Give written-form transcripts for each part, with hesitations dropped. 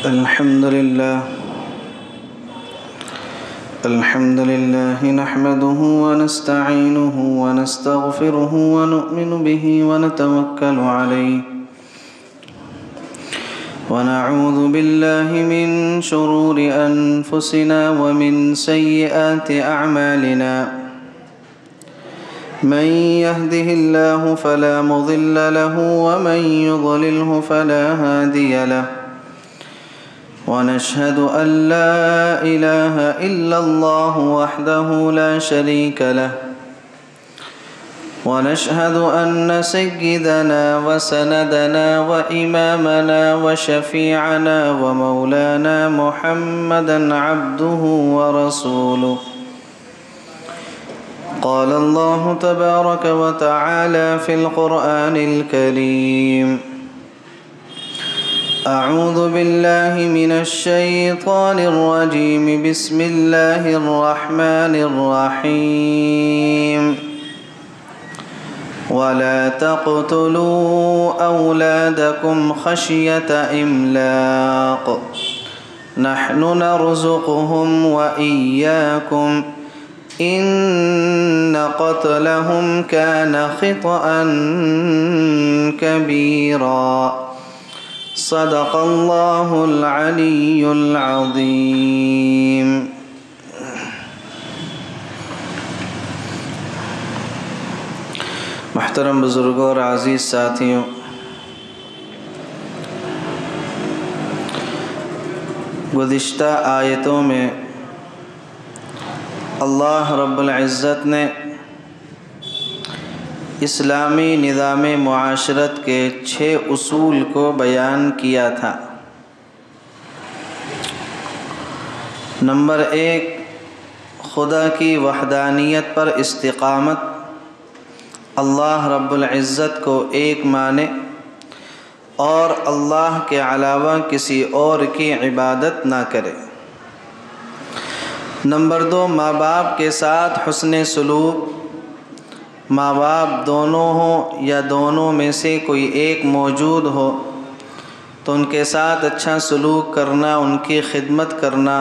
الحمد لله نحمده ونستعينه ونستغفره ونؤمن به ونتوكل عليه ونعوذ بالله من شرور أنفسنا ومن سيئات أعمالنا من يهده الله فلا مضل له ومن يضلله فلا هادي له ونشهد أن لا إله إلا الله وحده لا شريك له ونشهد أن سيدنا وسندنا وإمامنا وشفيعنا ومولانا محمدا عبده ورسوله قال الله تبارك وتعالى في القرآن الكريم أعوذ بالله من الشيطان الرجيم بسم الله الرحمن الرحيم ولا تقتلوا أولادكم خشية إملاق نحن نرزقهم وإياكم إن قتلهم كان خطأ كبيرا صدق الله العلي العظيم محترم بزرگوں اور عزیز ساتھیوں، گزشتہ آیتوں میں اللہ رب العزت نے اسلامی نظام معاشرت کے 6 اصول کو بیان کیا تھا۔ نمبر 1، خدا کی وحدانیت پر استقامت، اللہ رب العزت کو ایک مانے اور اللہ کے علاوہ کسی اور کی عبادت نہ کرے۔ نمبر 2، ماں باپ کے ساتھ حسن سلوک، ماں باپ دونوں ہوں یا دونوں میں سے کوئی ایک موجود ہو تو ان کے ساتھ اچھا سلوک کرنا، ان کی خدمت کرنا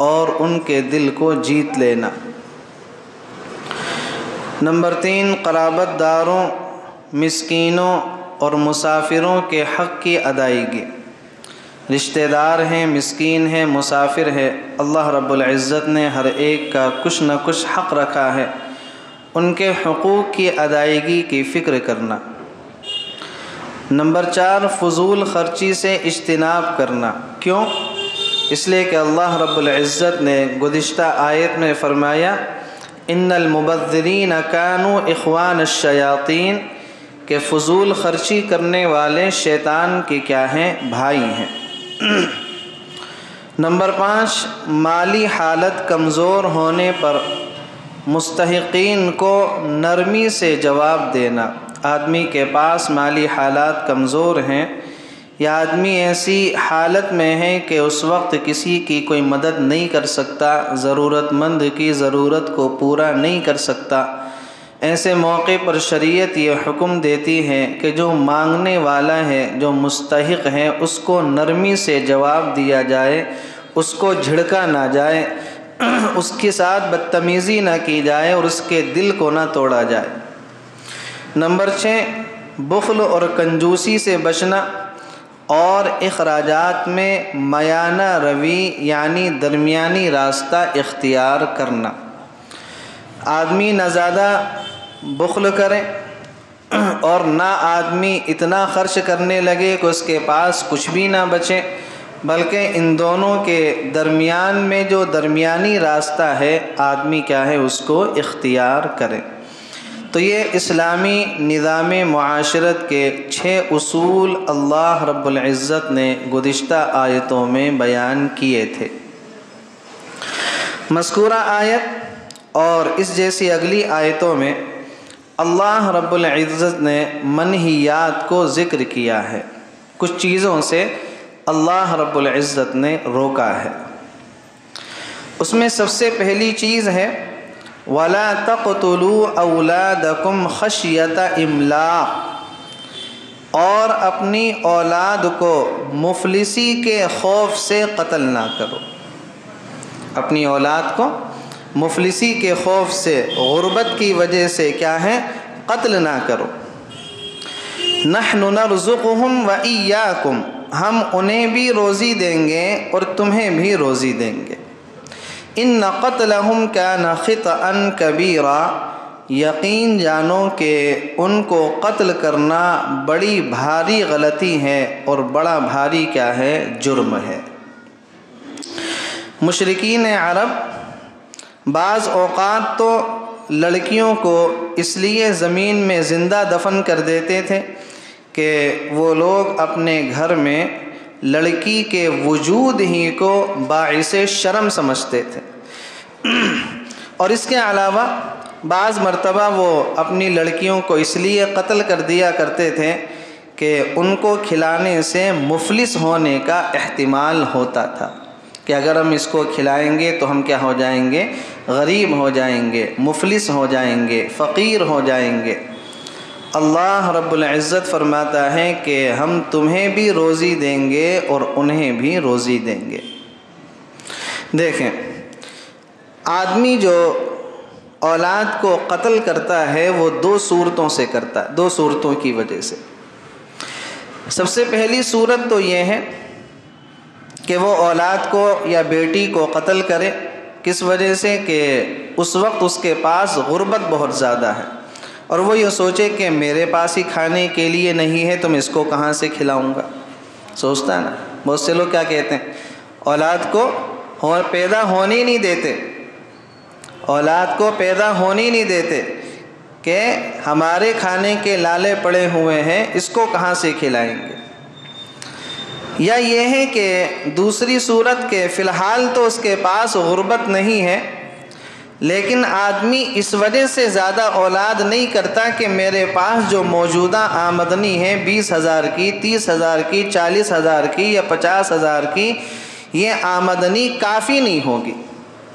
اور ان کے دل کو جیت لینا۔ نمبر 3، قرابت داروں، مسکینوں اور مسافروں کے حق کی ادائیگی۔ رشتہ دار ہیں، مسکین ہیں، مسافر ہے، اللہ رب العزت نے ہر ایک کا کچھ نہ کچھ حق رکھا ہے، ان کے حقوق کی ادائیگی کی فکر کرنا۔ نمبر 4، فضول خرچی سے اجتناب کرنا۔ کیوں؟ اس لیے کہ اللہ رب العزت نے گزشتہ آیت میں فرمایا ان المبذرین کانوا اخوان الشیاطین، کہ فضول خرچی کرنے والے شیطان کے کیا ہیں؟ بھائی ہیں۔ نمبر 5، مالی حالت کمزور ہونے پر مستحقین کو نرمی سے جواب دینا۔ آدمی کے پاس مالی حالات کمزور ہیں یا آدمی ایسی حالت میں ہے کہ اس وقت کسی کی کوئی مدد نہیں کر سکتا، ضرورت مند کی ضرورت کو پورا نہیں کر سکتا، ایسے موقع پر شریعت یہ حکم دیتی ہے کہ جو مانگنے والا ہے، جو مستحق ہے، اس کو نرمی سے جواب دیا جائے، اس کو جھڑکا نہ جائے، اس کے ساتھ بدتمیزی نہ کی جائے اور اس کے دل کو نہ توڑا جائے۔ نمبر 6، بخل اور کنجوسی سے بچنا اور اخراجات میں میانہ روی یعنی درمیانی راستہ اختیار کرنا۔ آدمی نہ زیادہ بخل کرے اور نہ آدمی اتنا خرچ کرنے لگے کہ اس کے پاس کچھ بھی نہ بچے، بلکہ ان دونوں کے درمیان میں جو درمیانی راستہ ہے آدمی کیا ہے اس کو اختیار کرے۔ تو یہ اسلامی نظام معاشرت کے 6 اصول اللہ رب العزت نے گزشتہ آیتوں میں بیان کیے تھے۔ مذکورہ آیت اور اس جیسی اگلی آیتوں میں اللہ رب العزت نے منہیات کو ذکر کیا ہے، کچھ چیزوں سے اللہ رب العزت نے روکا ہے۔ اس میں سب سے پہلی چیز ہے وَلَا تَقْتُلُوا أَوْلَادَكُمْ خَشْيَةَ إِمْلَاقٍ، اور اپنی اولاد کو مفلسی کے خوف سے قتل نہ کرو۔ اپنی اولاد کو مفلسی کے خوف سے، غربت کی وجہ سے کیا ہے، قتل نہ کرو۔ نحن نرزقهم وإياكم، ہم انہیں بھی روزی دیں گے اور تمہیں بھی روزی دیں گے۔ ان قتلهم كان خطأ كبيرا، یقین جانو کہ ان کو قتل کرنا بڑی بھاری غلطی ہے اور بڑا بھاری کیا ہے، جرم ہے۔ مشرکین عرب بعض اوقات تو لڑکیوں کو اس لیے زمین میں زندہ دفن کر دیتے تھے کہ وہ لوگ اپنے گھر میں لڑکی کے وجود ہی کو باعث شرم سمجھتے تھے، اور اس کے علاوہ بعض مرتبہ وہ اپنی لڑکیوں کو اس لیے قتل کر دیا کرتے تھے کہ ان کو کھلانے سے مفلس ہونے کا احتمال ہوتا تھا، کہ اگر ہم اس کو کھلائیں گے تو ہم کیا ہو جائیں گے، غریب ہو جائیں گے، مفلس ہو جائیں گے، فقیر ہو جائیں گے۔ اللہ رب العزت فرماتا ہے کہ ہم تمہیں بھی روزی دیں گے اور انہیں بھی روزی دیں گے۔ دیکھیں، آدمی جو اولاد کو قتل کرتا ہے وہ دو صورتوں سے کرتا ہے، دو صورتوں کی وجہ سے۔ سب سے پہلی صورت تو یہ ہے کہ وہ اولاد کو یا بیٹی کو قتل کرے، کس وجہ سے کہ اس وقت اس کے پاس غربت بہت زیادہ ہے، اور وہ یہ سوچے کہ میرے پاس ہی کھانے کے لیے نہیں ہے تو میں اس کو کہاں سے کھلاؤں گا۔ سوچتا ہے نا، بہت سے لوگ کیا کہتے ہیں، اولاد کو پیدا ہونے ہی نہیں دیتے، اولاد کو پیدا ہونے ہی نہیں دیتے کہ ہمارے کھانے کے لالے پڑے ہوئے ہیں، اس کو کہاں سے کھلائیں گے۔ یا یہ ہے کہ دوسری صورت کے فی الحال تو اس کے پاس غربت نہیں ہے، لیکن آدمی اس وجہ سے زیادہ اولاد نہیں کرتا کہ میرے پاس جو موجودہ آمدنی ہے 20,000 کی، 30,000 کی، 40,000 کی یا 50,000 کی، یہ آمدنی کافی نہیں ہوگی،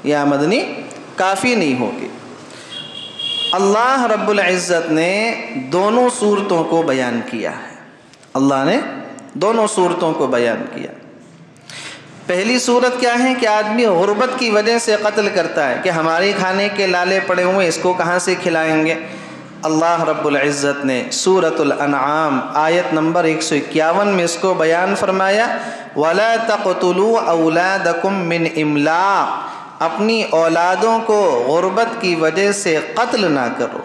یہ آمدنی کافی نہیں ہوگی۔ اللہ رب العزت نے دونوں صورتوں کو بیان کیا ہے، اللہ نے دونوں صورتوں کو بیان کیا۔ پہلی صورت کیا ہے کہ آدمی غربت کی وجہ سے قتل کرتا ہے کہ ہمارے کھانے کے لالے پڑے ہوئے، اس کو کہاں سے کھلائیں گے۔ اللہ رب العزت نے سورۃ الانعام آیت نمبر 151 میں اس کو بیان فرمایا، وَلَا تَقْتُلُوا أَوْلَادَكُم مِّنْ إِمْلَاقٍ، اپنی اولادوں کو غربت کی وجہ سے قتل نہ کرو۔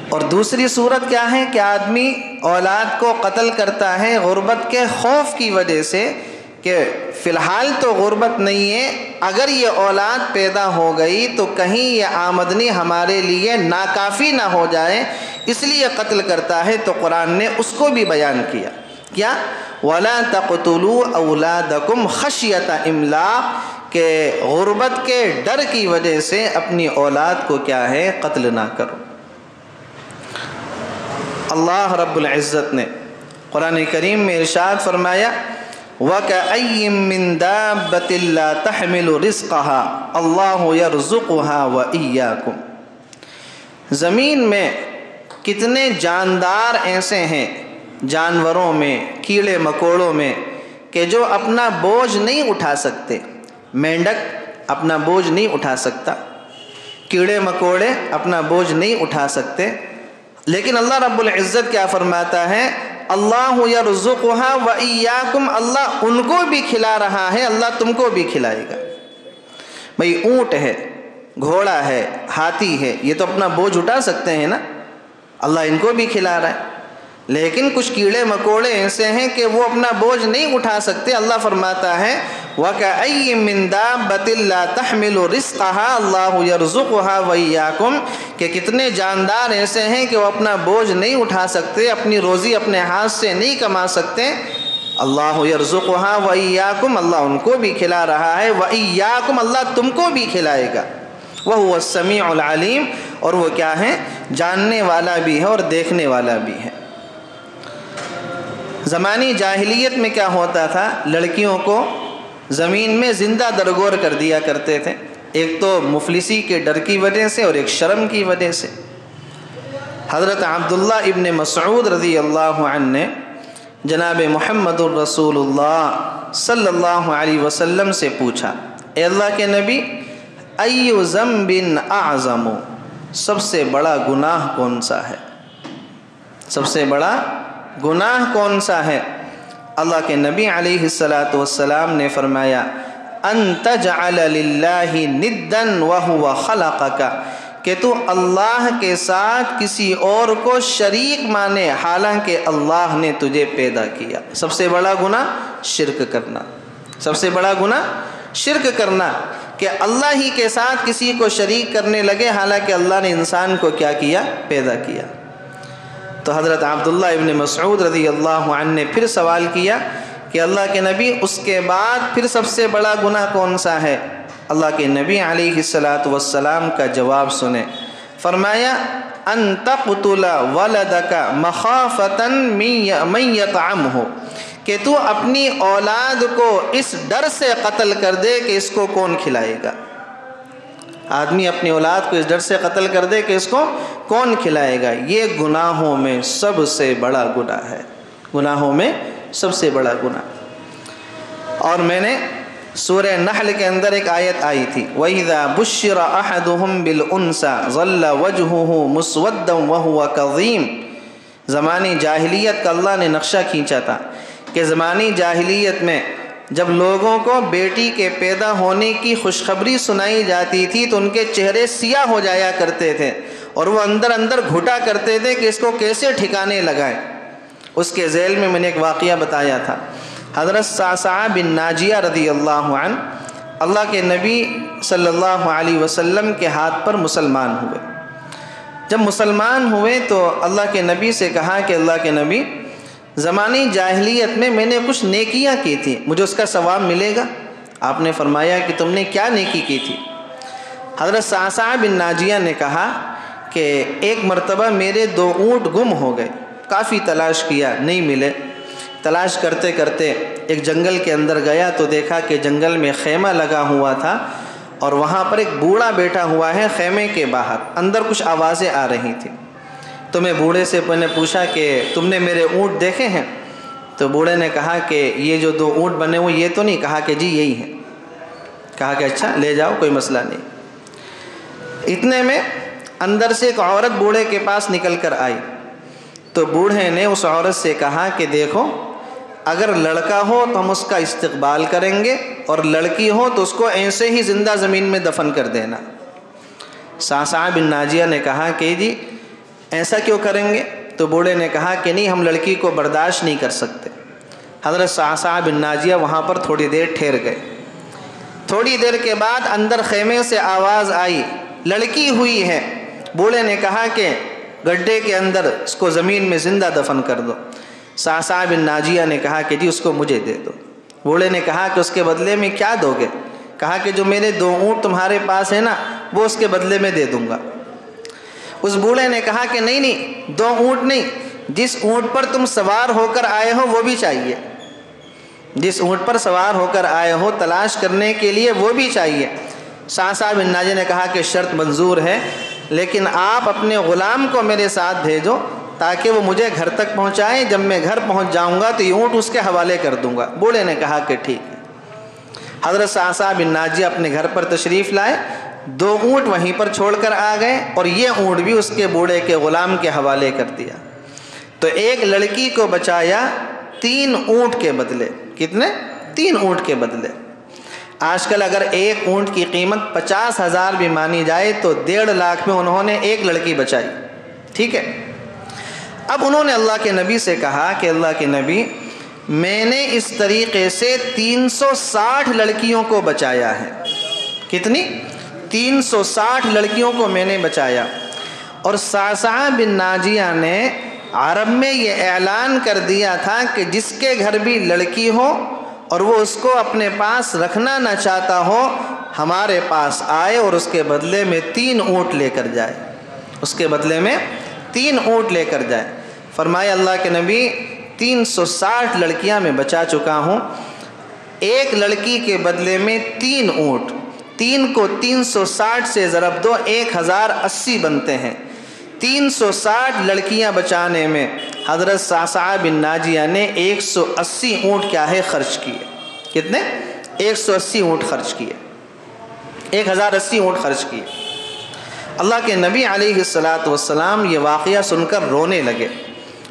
اور دوسری صورت کیا ہے کہ آدمی اولاد کو قتل کرتا ہے غربت کے خوف کی وجہ سے کہ فی الحال تو غربت نہیں ہے، اگر یہ اولاد پیدا ہو گئی تو کہیں یہ آمدنی ہمارے لیے ناکافی نہ ہو جائے، اس لیے قتل کرتا ہے۔ تو قرآن نے اس کو بھی بیان کیا، کیا وَلَا تَقْتُلُوا أَوْلَادَكُمْ خَشْيَةَ إِمْلَاقٍ، کہ غربت کے ڈر کی وجہ سے اپنی اولاد کو کیا ہے، قتل نہ کرو۔ اللہ رب العزت نے قرآن کریم میں ارشاد فرمایا، وَكَأَيٍّ مِّن دَابَّةٍ لَّا تَحْمِلُ رِزْقَهَا اللَّهُ يَرْزُقُهَا وَإِيَّاكُمْ، زمین میں کتنے جاندار ایسے ہیں، جانوروں میں، کیڑے مکوڑوں میں، کہ جو اپنا بوجھ نہیں اٹھا سکتے۔ مینڈک اپنا بوجھ نہیں اٹھا سکتا، کیڑے مکوڑے اپنا بوجھ نہیں اٹھا سکتے، لیکن اللہ رب العزت کیا فرماتا ہے، اللہ یرزقها وإیاکم، اللہ ان کو بھی کھلا رہا ہے، اللہ تم کو بھی کھلائے گا۔ بھئی اونٹ ہے، گھوڑا ہے، ہاتھی ہے، یہ تو اپنا بوجھ اٹھا سکتے ہیں نا، اللہ ان کو بھی کھلا رہا ہے۔ لیکن کچھ کیڑے مکوڑے ایسے ہیں کہ وہ اپنا بوجھ نہیں اٹھا سکتے۔ اللہ فرماتا ہے وَكَأَيٍّ مِّن دَابَّةٍ لَّا تَحْمِلُ رِزْقَهَا اللَّهُ يَرْزُقُهَا وَإِيَّاكُمْ، کہ کتنے جاندار ایسے ہیں کہ وہ اپنا بوجھ نہیں اٹھا سکتے، اپنی روزی اپنے ہاتھ سے نہیں کما سکتے۔ اللہ يرزقها وإياكم، اللہ ان کو بھی کھلا رہا ہے، وإياكم، اللہ تم کو بھی کھلائے گا۔ وهو السمیع العلیم، اور وہ کیا ہے، جاننے والا بھی ہے اور دیکھنے والا بھی ہے۔ زمانی جاہلیت میں کیا ہوتا تھا، لڑکیوں کو زمین میں زندہ درگور کر دیا کرتے تھے، ایک تو مفلسی کے ڈر کی وجہ سے اور ایک شرم کی وجہ سے۔ حضرت عبداللہ ابن مسعود رضی اللہ عنہ نے جناب محمد الرسول اللہ صلی اللہ علیہ وسلم سے پوچھا، اے اللہ کے نبی، ایُّ ذنب اعظم، سب سے بڑا گناہ کون سا ہے؟ سب سے بڑا گناہ کون سا ہے؟ اللہ کے نبی علیہ السلام نے فرمایا، ان تجعل للہ ندا وہو خلقک، کہ تو اللہ کے ساتھ کسی اور کو شریک مانے حالانکہ اللہ نے تجھے پیدا کیا۔ سب سے بڑا گناہ شرک کرنا، سب سے بڑا گناہ شرک کرنا، کہ اللہ ہی کے ساتھ کسی کو شریک کرنے لگے حالانکہ اللہ نے انسان کو کیا کیا؟ پیدا کیا۔ تو حضرت عبداللہ ابن مسعود رضی اللہ عنہ نے پھر سوال کیا کہ اللہ کے نبی، اس کے بعد پھر سب سے بڑا گناہ کون سا ہے؟ اللہ کے نبی علیہ السلام کا جواب سنیں، فرمایا، ان تقتل ولدک مخافۃ من یطعمہ، کہ تو اپنی اولاد کو اس ڈر سے قتل کر دے کہ اس کو کون کھلائے گا۔ آدمی اپنی اولاد کو اس ڈر سے قتل کر دے کہ اس کو کون کھلائے گا۔ یہ گناہوں میں سب سے بڑا گناہ ہے، گناہوں میں سب سے بڑا گناہ۔ اور میں نے سورہ نحل کے اندر ایک آیت آئی تھی، وَإِذَا بُشِّرَ أَحَدُهُمْ بِالْأُنْثَىٰ ظَلَّ وَجْهُهُ مُسْوَدًّا وَهُوَ كَظِيمٌ۔ زمانی جاہلیت کا اللہ نے نقشہ کھینچا تھا کہ زمانی جاہلیت میں جب لوگوں کو بیٹی کے پیدا ہونے کی خوشخبری سنائی جاتی تھی تو ان کے چہرے سیاہ ہو جایا کرتے تھے اور وہ اندر اندر گھٹا کرتے تھے کہ اس کو کیسے ٹھکانے لگائیں۔ اس کے ذیل میں نے ایک واقعہ بتایا تھا، حضرت صعصعہ بن ناجیہ رضی اللہ عنہ اللہ کے نبی صلی اللہ علیہ وسلم کے ہاتھ پر مسلمان ہوئے۔ جب مسلمان ہوئے تو اللہ کے نبی سے کہا کہ اللہ کے نبی، زمانی جاہلیت میں نے کچھ نیکیاں کی تھی، مجھے اس کا ثواب ملے گا؟ آپ نے فرمایا کہ تم نے کیا نیکی کی تھی؟ حضرت صعصعہ بن ناجیہ نے کہا کہ ایک مرتبہ میرے 2 اونٹ گم ہو گئے، کافی تلاش کیا، نہیں ملے۔ تلاش کرتے کرتے ایک جنگل کے اندر گیا تو دیکھا کہ جنگل میں خیمہ لگا ہوا تھا اور وہاں پر ایک بوڑھا بیٹھا ہوا ہے خیمے کے باہر، اندر کچھ آوازیں آ رہی تھیں۔ تو میں بوڑھے سے نے پوچھا کہ تم نے میرے اونٹ دیکھے ہیں؟ تو بوڑھے نے کہا کہ یہ جو 2 اونٹ بنے ہوئے یہ تو نہیں؟ کہا کہ جی یہی ہیں۔ کہا کہ اچھا لے جاؤ، کوئی مسئلہ نہیں۔ اتنے میں اندر سے ایک عورت بوڑھے کے پاس نکل کر آئی تو بوڑھے نے اس عورت سے کہا کہ دیکھو، اگر لڑکا ہو تو ہم اس کا استقبال کریں گے اور لڑکی ہو تو اس کو ایسے ہی زندہ زمین میں دفن کر دینا۔ صعصعہ بن ناجیہ نے کہا کہ جی ایسا کیوں کریں گے؟ تو بوڑھے نے کہا کہ نہیں، ہم لڑکی کو برداشت نہیں کر سکتے۔ حضرت صعصعہ بن ناجیہ وہاں پر تھوڑی دیر ٹھہر گئے۔ تھوڑی دیر کے بعد اندر خیمے سے آواز آئی، لڑکی ہوئی ہے۔ بوڑھے نے کہا کہ گڈھے کے اندر اس کو زمین میں زندہ دفن کر دو۔ صعصعہ بن ناجیہ نے کہا کہ جی اس کو مجھے دے دو۔ بوڑھے نے کہا کہ اس کے بدلے میں کیا دو گے؟ کہا کہ جو میرے 2 اونٹ تمہارے پاس ہیں نا، وہ اس کے بدلے میں دے دوں گا۔ اس بوڑھے نے کہا کہ نہیں 2 اونٹ نہیں، جس اونٹ پر تم سوار ہو کر آئے ہو وہ بھی چاہیے، جس اونٹ پر سوار ہو کر آئے ہو تلاش کرنے کے لیے وہ بھی چاہیے۔ صعصعہ بن ناجیہ نے کہا کہ شرط منظور ہے، لیکن آپ اپنے غلام کو میرے ساتھ بھیجو تاکہ وہ مجھے گھر تک پہنچائے، جب میں گھر پہنچ جاؤں گا تو یہ اونٹ اس کے حوالے کر دوں گا۔ بوڑھے نے کہا کہ ٹھیک ہے۔ حضرت صعصعہ بن ناجیہ اپنے گھر پر تشریف لائے، 2 اونٹ وہیں پر چھوڑ کر آ گئے اور یہ اونٹ بھی اس کے بوڑھے کے غلام کے حوالے کر دیا۔ تو ایک لڑکی کو بچایا 3 اونٹ کے بدلے۔ کتنے؟ 3 اونٹ کے بدلے۔ آج کل اگر ایک اونٹ کی قیمت 50,000 بھی مانی جائے تو 1.5 لاکھ میں انہوں نے ایک لڑکی بچائی۔ ٹھیک ہے، اب انہوں نے اللہ کے نبی سے کہا کہ اللہ کے نبی، میں نے اس طریقے سے 360 لڑکیوں کو بچایا ہے۔ کتنی؟ 360 لڑکیوں کو میں نے بچایا۔ اور صعصعہ بن ناجیہ نے عرب میں یہ اعلان کر دیا تھا کہ جس کے گھر بھی لڑکی ہو اور وہ اس کو اپنے پاس رکھنا نہ چاہتا ہو، ہمارے پاس آئے اور اس کے بدلے میں 3 اونٹ لے کر جائے، اس کے بدلے میں 3 اونٹ لے کر جائے۔ فرمایا اللہ کے نبی 360 لڑکیاں میں بچا چکا ہوں، ایک لڑکی کے بدلے میں 3 اونٹ، 3 کو 360 سے ضرب دو 1080 بنتے ہیں۔ 360 لڑکیاں بچانے میں حضرت صعصعہ بن ناجیہ نے 180 اونٹ کیا ہے خرچ کیے. کتنے؟ 180 اونٹ خرچ کیے. 1080 اونٹ خرچ کیے. اللہ کے نبی علیہ السلام یہ واقعہ سن کر رونے لگے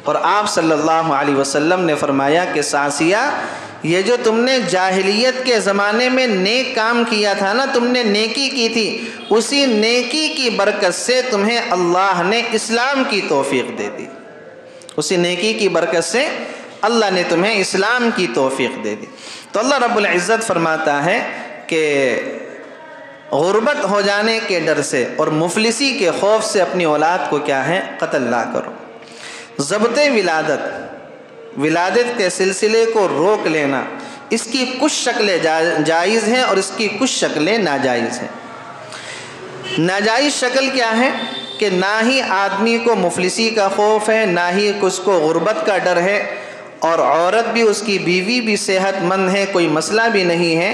اور آپ صلی اللہ علیہ وسلم نے فرمایا کہ صعصیہ، یہ جو تم نے جاہلیت کے زمانے میں نیک کام کیا تھا نا، تم نے نیکی کی تھی، اسی نیکی کی برکت سے تمہیں اللہ نے اسلام کی توفیق دے دی. اسی نیکی کی برکت سے اللہ نے تمہیں اسلام کی توفیق دے دی. تو اللہ رب العزت فرماتا ہے کہ غربت ہو جانے کے ڈر سے اور مفلسی کے خوف سے اپنی اولاد کو کیا ہے قتل نہ کرو. ضبط ولادت کے سلسلے کو روک لینا، اس کی کچھ شکلیں جائز ہیں اور اس کی کچھ شکلیں ناجائز ہیں. ناجائز شکل کیا ہے کہ نہ ہی آدمی کو مفلسی کا خوف ہے، نہ ہی اس کو غربت کا ڈر ہے، اور عورت بھی، اس کی بیوی بھی صحت مند ہے، کوئی مسئلہ بھی نہیں ہے،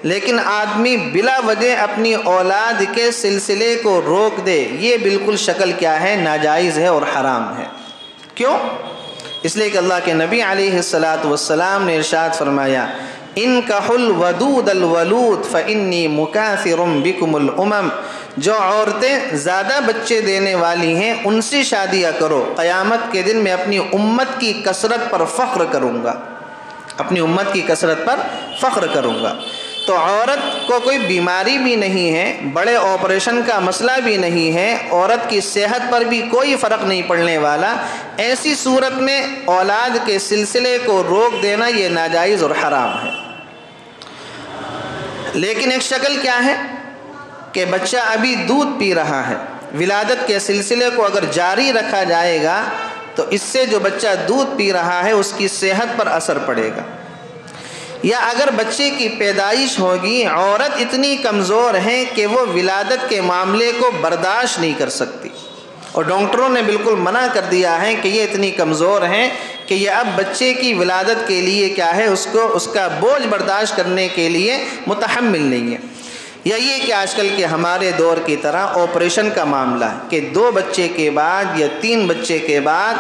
لیکن آدمی بلا وجہ اپنی اولاد کے سلسلے کو روک دے، یہ بالکل شکل کیا ہے؟ ناجائز ہے اور حرام ہے. کیوں؟ اس لیے کہ اللہ کے نبی علیہ السلام نے ارشاد فرمایا، انکحوا الودود الولود فانی مکاثر بکم الامم. جو عورتیں زیادہ بچے دینے والی ہیں ان سے شادیاں کرو، قیامت کے دن میں اپنی امت کی کثرت پر فخر کروں گا، اپنی امت کی کثرت پر فخر کروں گا. تو عورت کو کوئی بیماری بھی نہیں ہے، بڑے آپریشن کا مسئلہ بھی نہیں ہے، عورت کی صحت پر بھی کوئی فرق نہیں پڑنے والا، ایسی صورت میں اولاد کے سلسلے کو روک دینا یہ ناجائز اور حرام ہے. لیکن ایک شکل کیا ہے کہ بچہ ابھی دودھ پی رہا ہے، ولادت کے سلسلے کو اگر جاری رکھا جائے گا تو اس سے جو بچہ دودھ پی رہا ہے اس کی صحت پر اثر پڑے گا. یا اگر بچے کی پیدائش ہوگی، عورت اتنی کمزور ہے کہ وہ ولادت کے معاملے کو برداشت نہیں کر سکتی، اور ڈاکٹروں نے بالکل منع کر دیا ہے کہ یہ اتنی کمزور ہیں کہ یہ اب بچے کی ولادت کے لیے کیا ہے، اس کا بوجھ برداشت کرنے کے لیے متحمل نہیں ہے. یا یہ کہ آج کل کے ہمارے دور کی طرح آپریشن کا معاملہ ہے کہ 2 بچے کے بعد یا 3 بچے کے بعد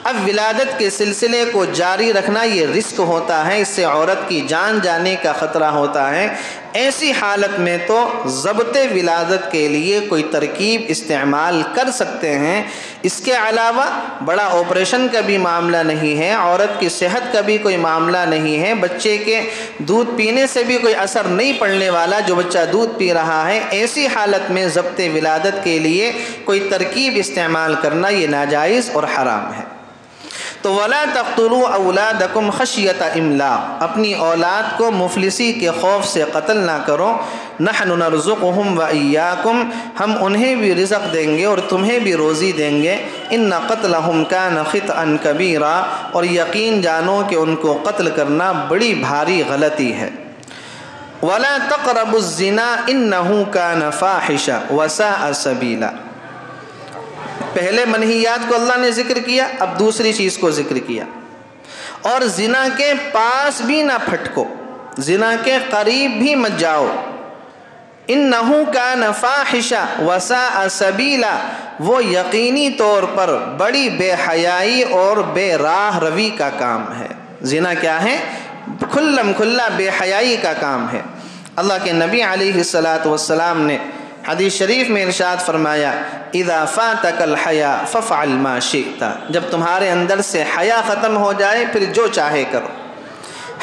اب ولادت کے سلسلے کو جاری رکھنا یہ رسک ہوتا ہے، اس سے عورت کی جان جانے کا خطرہ ہوتا ہے. ایسی حالت میں تو ضبط ولادت کے لیے کوئی ترکیب استعمال کر سکتے ہیں. اس کے علاوہ بڑا آپریشن کا بھی معاملہ نہیں ہے، عورت کی صحت کا بھی کوئی معاملہ نہیں ہے، بچے کے دودھ پینے سے بھی کوئی اثر نہیں پڑنے والا جو بچہ دودھ پی رہا ہے. ایسی حالت میں ضبط ولادت کے لیے کوئی ترکیب استعمال کرنا یہ ناجائز اور حرام ہے. تو وَلَا تَقْتُلُوا أَوْلَادَكُمْ خَشْيَةَ إِمْلَاقٍ، اپنی اولاد کو مفلسی کے خوف سے قتل نہ کرو. نَحْنُ نَرْزُقُهُمْ وَإِيَّاكُمْ، ہم انہیں بھی رزق دیں گے اور تمہیں بھی روزی دیں گے. إِنَّ قَتْلَهُمْ كَانَ خِطْئًا كَبِيرًا، اور یقین جانو کہ ان کو قتل کرنا بڑی بھاری غلطی ہے. وَلَا تَقْرَبُوا الزِّنَا إِنَّهُ كَانَ فَاحِشًا وَسَاءَ سَبِيلًا. پہلے منہیات کو اللہ نے ذکر کیا، اب دوسری چیز کو ذکر کیا. اور زنا کے پاس بھی نہ پھٹکو، زنا کے قریب بھی مت جاؤ. انہو کان فاحشا وساء سبیلا، وہ یقینی طور پر بڑی بے حیائی اور بے راہ روی کا کام ہے. زنا کیا ہے؟ کھلم کھلا بے حیائی کا کام ہے. اللہ کے نبی علیہ السلام نے حدیث شریف میں ارشاد فرمایا، اذا فاتک الحیا ففعل ما شئت، جب تمہارے اندر سے حیا ختم ہو جائے پھر جو چاہے کرو.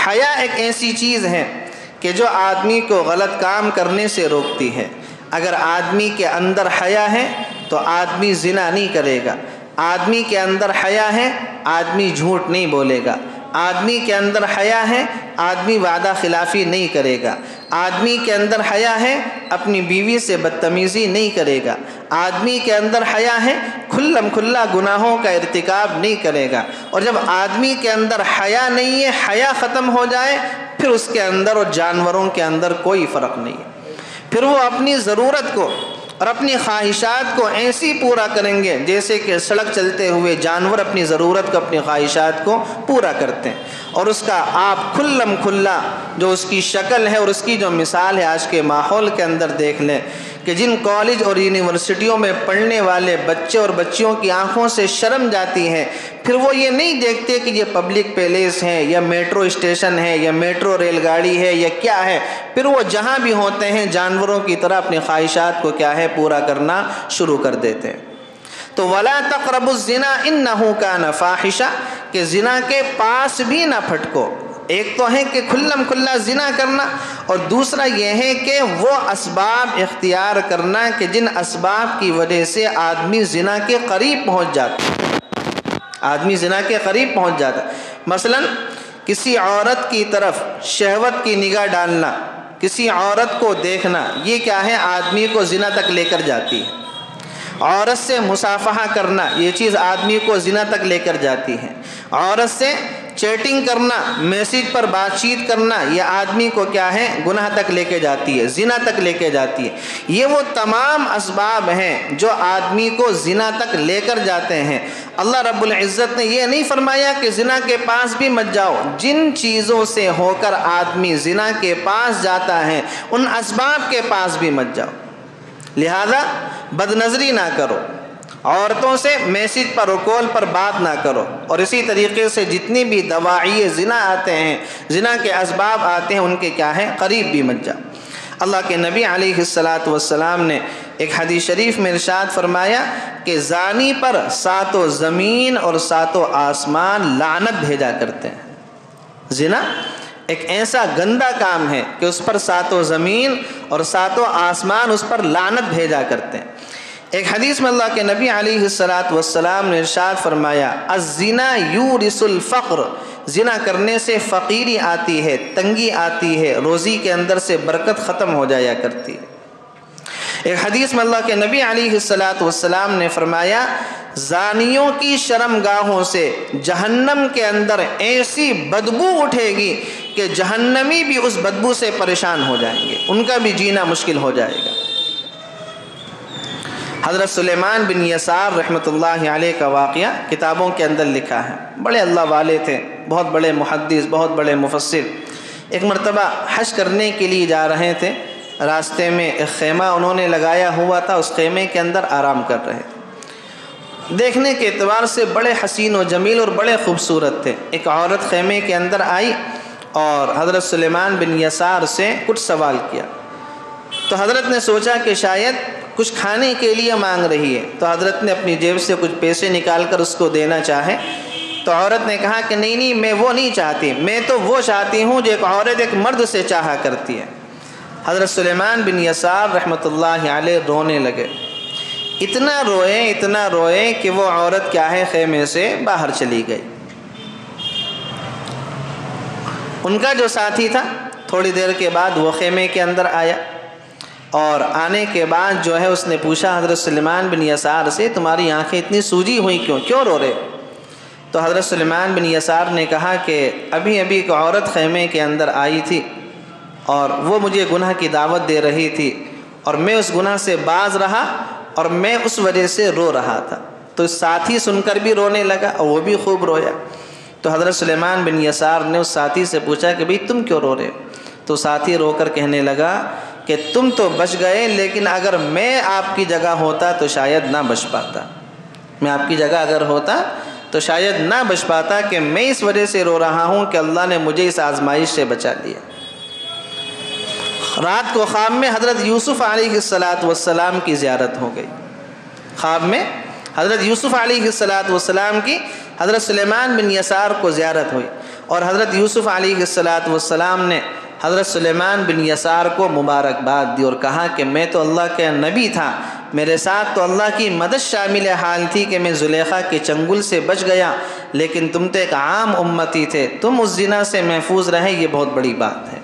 حیا ایک ایسی چیز ہے کہ جو آدمی کو غلط کام کرنے سے روکتی ہے. اگر آدمی کے اندر حیا ہے تو آدمی زنا نہیں کرے گا. آدمی کے اندر حیا ہے، آدمی جھوٹ نہیں بولے گا. آدمی کے اندر حیا ہے، آدمی وعدہ خلافی نہیں کرے گا. آدمی کے اندر حیا ہے، اپنی بیوی سے بدتمیزی نہیں کرے گا. آدمی کے اندر حیا ہے، کھلم کھلا گناہوں کا ارتکاب نہیں کرے گا. اور جب آدمی کے اندر حیا نہیں ہے، حیا ختم ہو جائے، پھر اس کے اندر اور جانوروں کے اندر کوئی فرق نہیں ہے. پھر وہ اپنی ضرورت کو اور اپنی خواہشات کو ایسی پورا کریں گے جیسے کہ سڑک چلتے ہوئے جانور اپنی ضرورت کو، اپنی خواہشات کو پورا کرتے ہیں. اور اس کا آپ کھلم کھلا جو اس کی شکل ہے اور اس کی جو مثال ہے آج کے ماحول کے اندر دیکھ لیں کہ جن کالج اور یونیورسٹیوں میں پڑھنے والے بچے اور بچیوں کی آنکھوں سے شرم جاتی ہے، پھر وہ یہ نہیں دیکھتے کہ یہ پبلک پیلیس ہے یا میٹرو اسٹیشن ہے یا میٹرو ریل گاڑی ہے یا کیا ہے، پھر وہ جہاں بھی ہوتے ہیں جانوروں کی طرح اپنی خواہشات کو کیا ہے پورا کرنا شروع کر دیتے ہیں۔ تو وَلَا تَقْرَبُوا الزِّنَا إِنَّهُ كَانَ فَاحِشًا، کہ زنا کے پاس بھی نہ پھٹکو۔ ایک تو ہے کہ کھلم کھلا زنا کرنا، اور دوسرا یہ ہے کہ وہ اسباب اختیار کرنا کہ جن اسباب کی وجہ سے آدمی زنا کے قریب پہنچ جاتا ہے۔ مثلا کسی عورت کی طرف شہوت کی نگاہ ڈالنا، کسی عورت کو دیکھنا، یہ کیا ہے آدمی کو زنا تک لے کر جاتی ہے۔ عورت سے مصافحہ کرنا، یہ چیز آدمی کو زنا تک لے کر جاتی ہے۔ عورت سے چیٹنگ کرنا، میسیج پر بات چیت کرنا، یہ آدمی کو کیا ہے گناہ تک لے کے جاتی ہے، زنا تک لے کے جاتی ہے۔ یہ وہ تمام اسباب ہیں جو آدمی کو زنا تک لے کر جاتے ہیں۔ اللہ رب العزت نے یہ نہیں فرمایا کہ زنا کے پاس بھی مت جاؤ، جن چیزوں سے ہو کر آدمی زنا کے پاس جاتا ہے ان اسباب کے پاس بھی مت جاؤ۔ لہذا بد نظری نہ کرو، عورتوں سے میسیج پر اور کال پر بات نہ کرو، اور اسی طریقے سے جتنی بھی دواعی زنا آتے ہیں، زنا کے اسباب آتے ہیں، ان کے کیا ہے قریب بھی مت جاؤ۔ اللہ کے نبی علیہ السلام نے ایک حدیث شریف میں ارشاد فرمایا کہ زانی پر ساتوں زمین اور ساتوں آسمان لعنت بھیجا کرتے ہیں۔ زنا ایک ایسا گندا کام ہے کہ اس پر ساتوں زمین اور ساتوں آسمان اس پر لعنت بھیجا کرتے ہیں۔ ایک حدیث میں اللہ کے نبی علیہ السلام نے ارشاد فرمایا الزنا یورث الفقر، زنا کرنے سے فقیری آتی ہے، تنگی آتی ہے، روزی کے اندر سے برکت ختم ہو جایا کرتی ہے۔ ایک حدیث میں اللہ کے نبی علیہ السلام نے فرمایا زانیوں کی شرمگاہوں سے جہنم کے اندر ایسی بدبو اٹھے گی کہ جہنمی بھی اس بدبو سے پریشان ہو جائیں گے، ان کا بھی جینا مشکل ہو جائے گا۔ حضرت سلیمان بن یسار رحمۃ اللہ علیہ کا واقعہ کتابوں کے اندر لکھا ہے۔ بڑے اللہ والے تھے، بہت بڑے محدث، بہت بڑے مفسر۔ ایک مرتبہ حج کرنے کے لیے جا رہے تھے، راستے میں ایک خیمہ انہوں نے لگایا ہوا تھا، اس خیمے کے اندر آرام کر رہے تھے۔ دیکھنے کے اعتبار سے بڑے حسین و جمیل اور بڑے خوبصورت تھے۔ ایک عورت خیمے کے اندر آئی اور حضرت سلیمان بن یسار سے کچھ سوال کیا، تو حضرت نے سوچا کہ شاید کچھ کھانے کے لیے مانگ رہی ہے، تو حضرت نے اپنی جیب سے کچھ پیسے نکال کر اس کو دینا چاہے، تو عورت نے کہا کہ نہیں میں وہ نہیں چاہتی، میں تو وہ چاہتی ہوں جو ایک عورت ایک مرد سے چاہا کرتی ہے۔ حضرت سلیمان بن یسار رحمۃ اللہ علیہ رونے لگے، اتنا روئے کہ وہ عورت کیا ہے خیمے سے باہر چلی گئی۔ ان کا جو ساتھی تھا تھوڑی دیر کے بعد وہ خیمے کے اندر آیا، اور آنے کے بعد جو ہے اس نے پوچھا حضرت سلیمان بن یسار سے تمہاری آنکھیں اتنی سوجی ہوئی کیوں رو رہے؟ تو حضرت سلیمان بن یسار نے کہا کہ ابھی ایک عورت خیمے کے اندر آئی تھی اور وہ مجھے گناہ کی دعوت دے رہی تھی، اور میں اس گناہ سے باز رہا اور میں اس وجہ سے رو رہا تھا۔ تو ساتھی سن کر بھی رونے لگا اور وہ بھی خوب رویا۔ تو حضرت سلیمان بن یسار نے اس ساتھی سے پوچھا کہ بھئی تم کیوں رو رہے؟ تو ساتھی رو کر کہنے لگا کہ تم تو بچ گئے، لیکن اگر میں آپ کی جگہ ہوتا تو شاید نہ بچ پاتا۔ میں آپ کی جگہ اگر ہوتا تو شاید نہ بچ پاتا کہ میں اس وجہ سے رو رہا ہوں کہ اللہ نے مجھے اس آزمائش سے بچا لیا۔ رات کو خواب میں حضرت یوسف علیہ السلام کی زیارت ہو گئی۔ خواب میں حضرت یوسف علیہ السلام کی حضرت سلیمان بن یسار کو زیارت ہوئی، اور حضرت یوسف علیہ السلام نے حضرت سلیمان بن یسار کو مبارکباد دی اور کہا کہ میں تو اللہ کے نبی تھا، میرے ساتھ تو اللہ کی مدد شامل حال تھی کہ میں زلیخا کے چنگل سے بچ گیا، لیکن تم تو ایک عام امتی تھے، تم اس زنا سے محفوظ رہے، یہ بہت بڑی بات ہے۔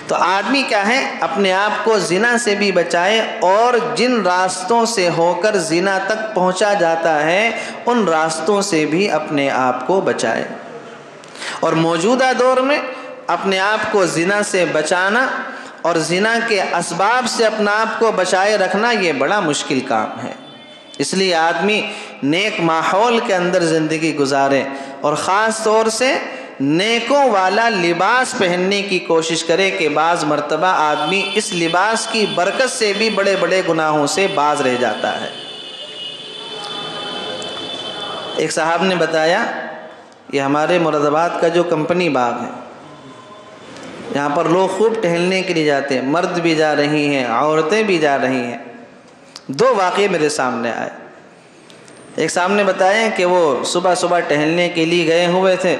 تو آدمی کیا ہے اپنے آپ کو زنا سے بھی بچائے، اور جن راستوں سے ہو کر زنا تک پہنچا جاتا ہے ان راستوں سے بھی اپنے آپ کو بچائے۔ اور موجودہ دور میں اپنے آپ کو زنا سے بچانا اور زنا کے اسباب سے اپنا آپ کو بچائے رکھنا یہ بڑا مشکل کام ہے۔ اس لیے آدمی نیک ماحول کے اندر زندگی گزارے، اور خاص طور سے نیکوں والا لباس پہننے کی کوشش کرے کہ بعض مرتبہ آدمی اس لباس کی برکت سے بھی بڑے بڑے گناہوں سے باز رہ جاتا ہے۔ ایک صاحب نے بتایا، یہ ہمارے مراد آباد کا جو کمپنی باغ ہے، یہاں پر لوگ خوب ٹہلنے کے لیے جاتے ہیں، مرد بھی جا رہی ہیں، عورتیں بھی جا رہی ہیں۔ دو واقعے میرے سامنے آئے۔ ایک صاحب نے بتایا کہ وہ صبح صبح ٹہلنے کے لیے گئے ہوئے تھے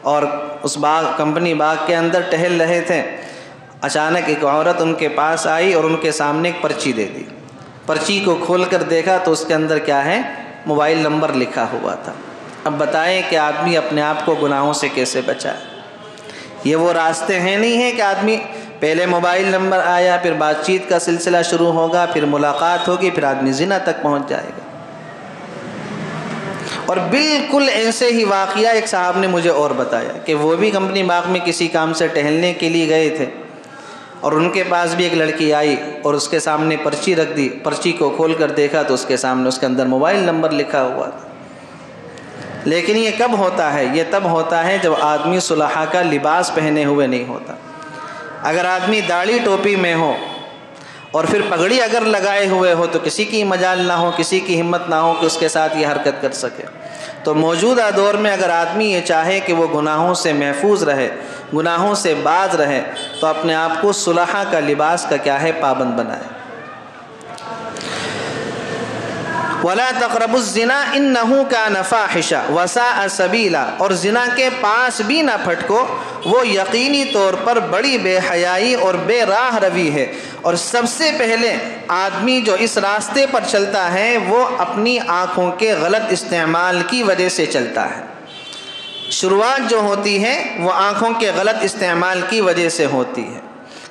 اور اس کمپنی باغ کے اندر ٹہل رہے تھے۔ اچانک ایک عورت ان کے پاس آئی اور ان کے سامنے ایک پرچی دے دی۔ پرچی کو کھول کر دیکھا تو اس کے اندر کیا ہے؟ موبائل نمبر لکھا ہوا تھا۔ اب بتائیں کہ آدمی اپنے آپ کو گناہوں سے کیسے بچائے؟ یہ وہ راستے ہیں نہیں ہیں کہ آدمی پہلے موبائل نمبر آیا، پھر بات چیت کا سلسلہ شروع ہوگا، پھر ملاقات ہوگی، پھر آدمی زنا تک پہنچ جائے گا۔ اور بالکل ایسے ہی واقعہ ایک صاحب نے مجھے اور بتایا کہ وہ بھی کمپنی باغ میں کسی کام سے ٹہلنے کے لیے گئے تھے اور ان کے پاس بھی ایک لڑکی آئی اور اس کے سامنے پرچی رکھ دی۔ پرچی کو کھول کر دیکھا تو اس کے سامنے اس کے اندر موبائل نمبر لکھا ہوا تھا۔ لیکن یہ کب ہوتا ہے؟ یہ تب ہوتا ہے جب آدمی صلحاء کا لباس پہنے ہوئے نہیں ہوتا۔ اگر آدمی داڑھی ٹوپی میں ہو اور پھر پگڑی اگر لگائے ہوئے ہو تو کسی کی مجال نہ ہو، کسی کی ہمت نہ ہو کہ اس کے ساتھ یہ حرکت کر سکے۔ تو موجودہ دور میں اگر آدمی یہ چاہے کہ وہ گناہوں سے محفوظ رہے، گناہوں سے باز رہے، تو اپنے آپ کو صلحاء کا لباس کا کیا ہے؟ پابند بنائے۔ وَلَا تَقْرَبُوا الزِّنَا إِنَّهُ كَانَ فَاحِشًا وَسَاءَ سَبِيلًا، اور زنا کے پاس بھی نہ پھٹکو، وہ یقینی طور پر بڑی بے حیائی اور بے راہ روی ہے۔ اور سب سے پہلے آدمی جو اس راستے پر چلتا ہے وہ اپنی آنکھوں کے غلط استعمال کی وجہ سے چلتا ہے۔ شروعات جو ہوتی ہے وہ آنکھوں کے غلط استعمال کی وجہ سے ہوتی ہے۔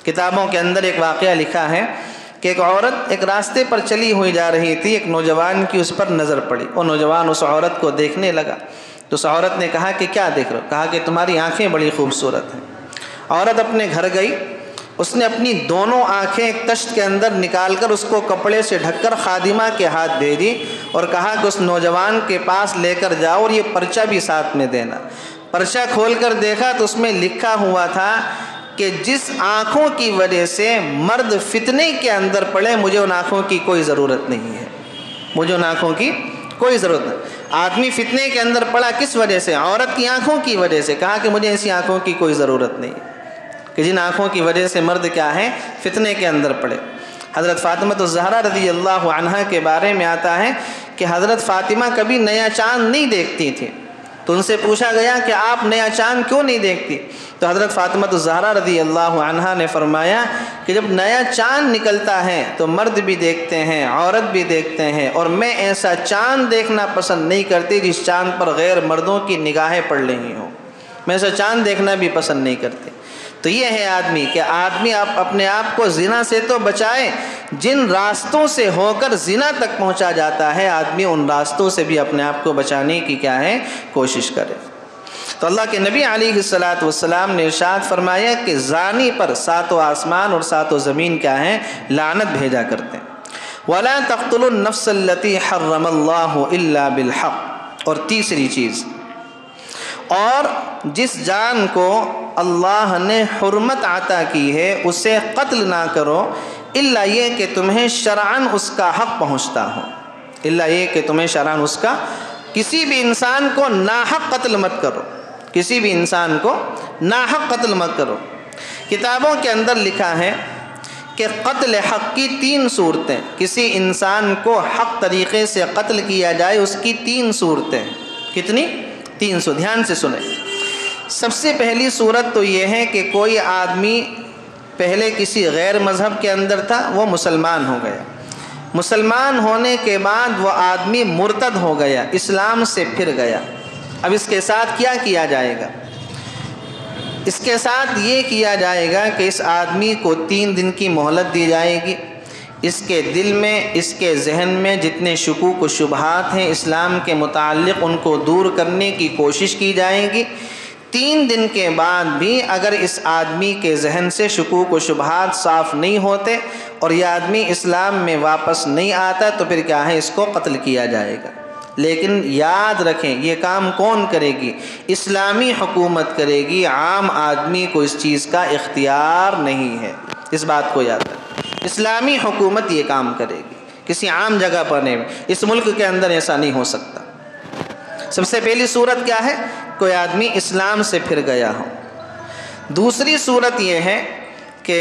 کتابوں کے اندر ایک واقعہ لکھا ہے کہ ایک عورت ایک راستے پر چلی ہوئی جا رہی تھی، ایک نوجوان کی اس پر نظر پڑی۔ وہ نوجوان اس عورت کو دیکھنے لگا تو اس عورت نے کہا کہ کیا دیکھ رہے ہو؟ کہا کہ تمہاری آنکھیں بڑی خوبصورت ہیں۔ عورت اپنے گھر گئی، اس نے اپنی دونوں آنکھیں ایک تشت کے اندر نکال کر اس کو کپڑے سے ڈھک کر خادمہ کے ہاتھ دے دی اور کہا کہ اس نوجوان کے پاس لے کر جاؤ اور یہ پرچہ بھی ساتھ میں دینا۔ پرچہ کھول کر دیکھا تو اس میں لکھا ہوا تھا کہ جس آنکھوں کی وجہ سے مرد فتنے کے اندر پڑے، مجھے ان آنکھوں کی کوئی ضرورت نہیں ہے، مجھے ان آنکھوں کی کوئی ضرورت نہیں۔ آدمی فتنے کے اندر پڑا کس وجہ سے؟ عورت کی آنکھوں کی وجہ سے۔ کہا کہ مجھے ایسی آنکھوں کی کوئی ضرورت نہیں کہ جن آنکھوں کی وجہ سے مرد کیا ہے؟ فتنے کے اندر پڑے۔ حضرت فاطمہ الزہرا رضی اللہ عنہا کے بارے میں آتا ہے کہ حضرت فاطمہ کبھی نیا چاند نہیں دیکھتی تھی، تو ان سے پوچھا گیا کہ آپ نیا چاند کیوں نہیں دیکھتی؟ تو حضرت فاطمہ الزہرا رضی اللہ عنہا نے فرمایا کہ جب نیا چاند نکلتا ہے تو مرد بھی دیکھتے ہیں، عورت بھی دیکھتے ہیں، اور میں ایسا چاند دیکھنا پسند نہیں کرتی جس چاند پر غیر مردوں کی نگاہیں پڑ رہی ہوں، میں ایسا چاند دیکھنا بھی پسند نہیں کرتی۔ تو یہ ہے آدمی کہ آدمی اپنے آپ کو زنا سے تو بچائے، جن راستوں سے ہو کر زنا تک پہنچا جاتا ہے آدمی ان راستوں سے بھی اپنے آپ کو بچانے کی کیا ہے؟ کوشش کرے۔ تو اللہ کے نبی علیہ السلام نے ارشاد فرمایا کہ زانی پر ساتوں آسمان اور ساتوں زمین کیا ہیں؟ لعنت بھیجا کرتے ہیں۔ وَلَا تَقْتُلُوا النَّفْسَ الَّتِي حَرَّمَ اللَّهُ إِلَّا بِالْحَقِّ، اور تیسری چیز، اور جس جان کو اللہ نے حرمت عطا کی ہے اسے قتل نہ کرو، الا یہ کہ تمہیں شرعاً اس کا حق پہنچتا ہو، الا یہ کہ تمہیں شرعاً اس کا، کسی بھی انسان کو ناحق قتل مت کرو، کسی بھی انسان کو ناحق قتل مت کرو۔ کتابوں کے اندر لکھا ہے کہ قتل حق کی 3 صورتیں، کسی انسان کو حق طریقے سے قتل کیا جائے اس کی 3 صورتیں۔ کتنی؟ 3 صورت، دھیان سے سنیں۔ سب سے پہلی صورت تو یہ ہے کہ کوئی آدمی پہلے کسی غیر مذہب کے اندر تھا، وہ مسلمان ہو گیا، مسلمان ہونے کے بعد وہ آدمی مرتد ہو گیا، اسلام سے پھر گیا۔ اب اس کے ساتھ کیا کیا جائے گا؟ اس کے ساتھ یہ کیا جائے گا کہ اس آدمی کو 3 دن کی مہلت دی جائے گی، اس کے دل میں، اس کے ذہن میں جتنے شکوک و شبہات ہیں اسلام کے متعلق ان کو دور کرنے کی کوشش کی جائے گی۔ 3 دن کے بعد بھی اگر اس آدمی کے ذہن سے شکوک و شبہات صاف نہیں ہوتے اور یہ آدمی اسلام میں واپس نہیں آتا تو پھر کیا ہے؟ اس کو قتل کیا جائے گا۔ لیکن یاد رکھیں یہ کام کون کرے گی؟ اسلامی حکومت کرے گی، عام آدمی کو اس چیز کا اختیار نہیں ہے، اس بات کو یاد رکھیں۔ اسلامی حکومت یہ کام کرے گی، کسی عام جگہ پر نہیں۔ اس ملک کے اندر ایسا نہیں ہو سکتا۔ سب سے پہلی صورت کیا ہے؟ کوئی آدمی اسلام سے پھر گیا ہو۔ دوسری صورت یہ ہے کہ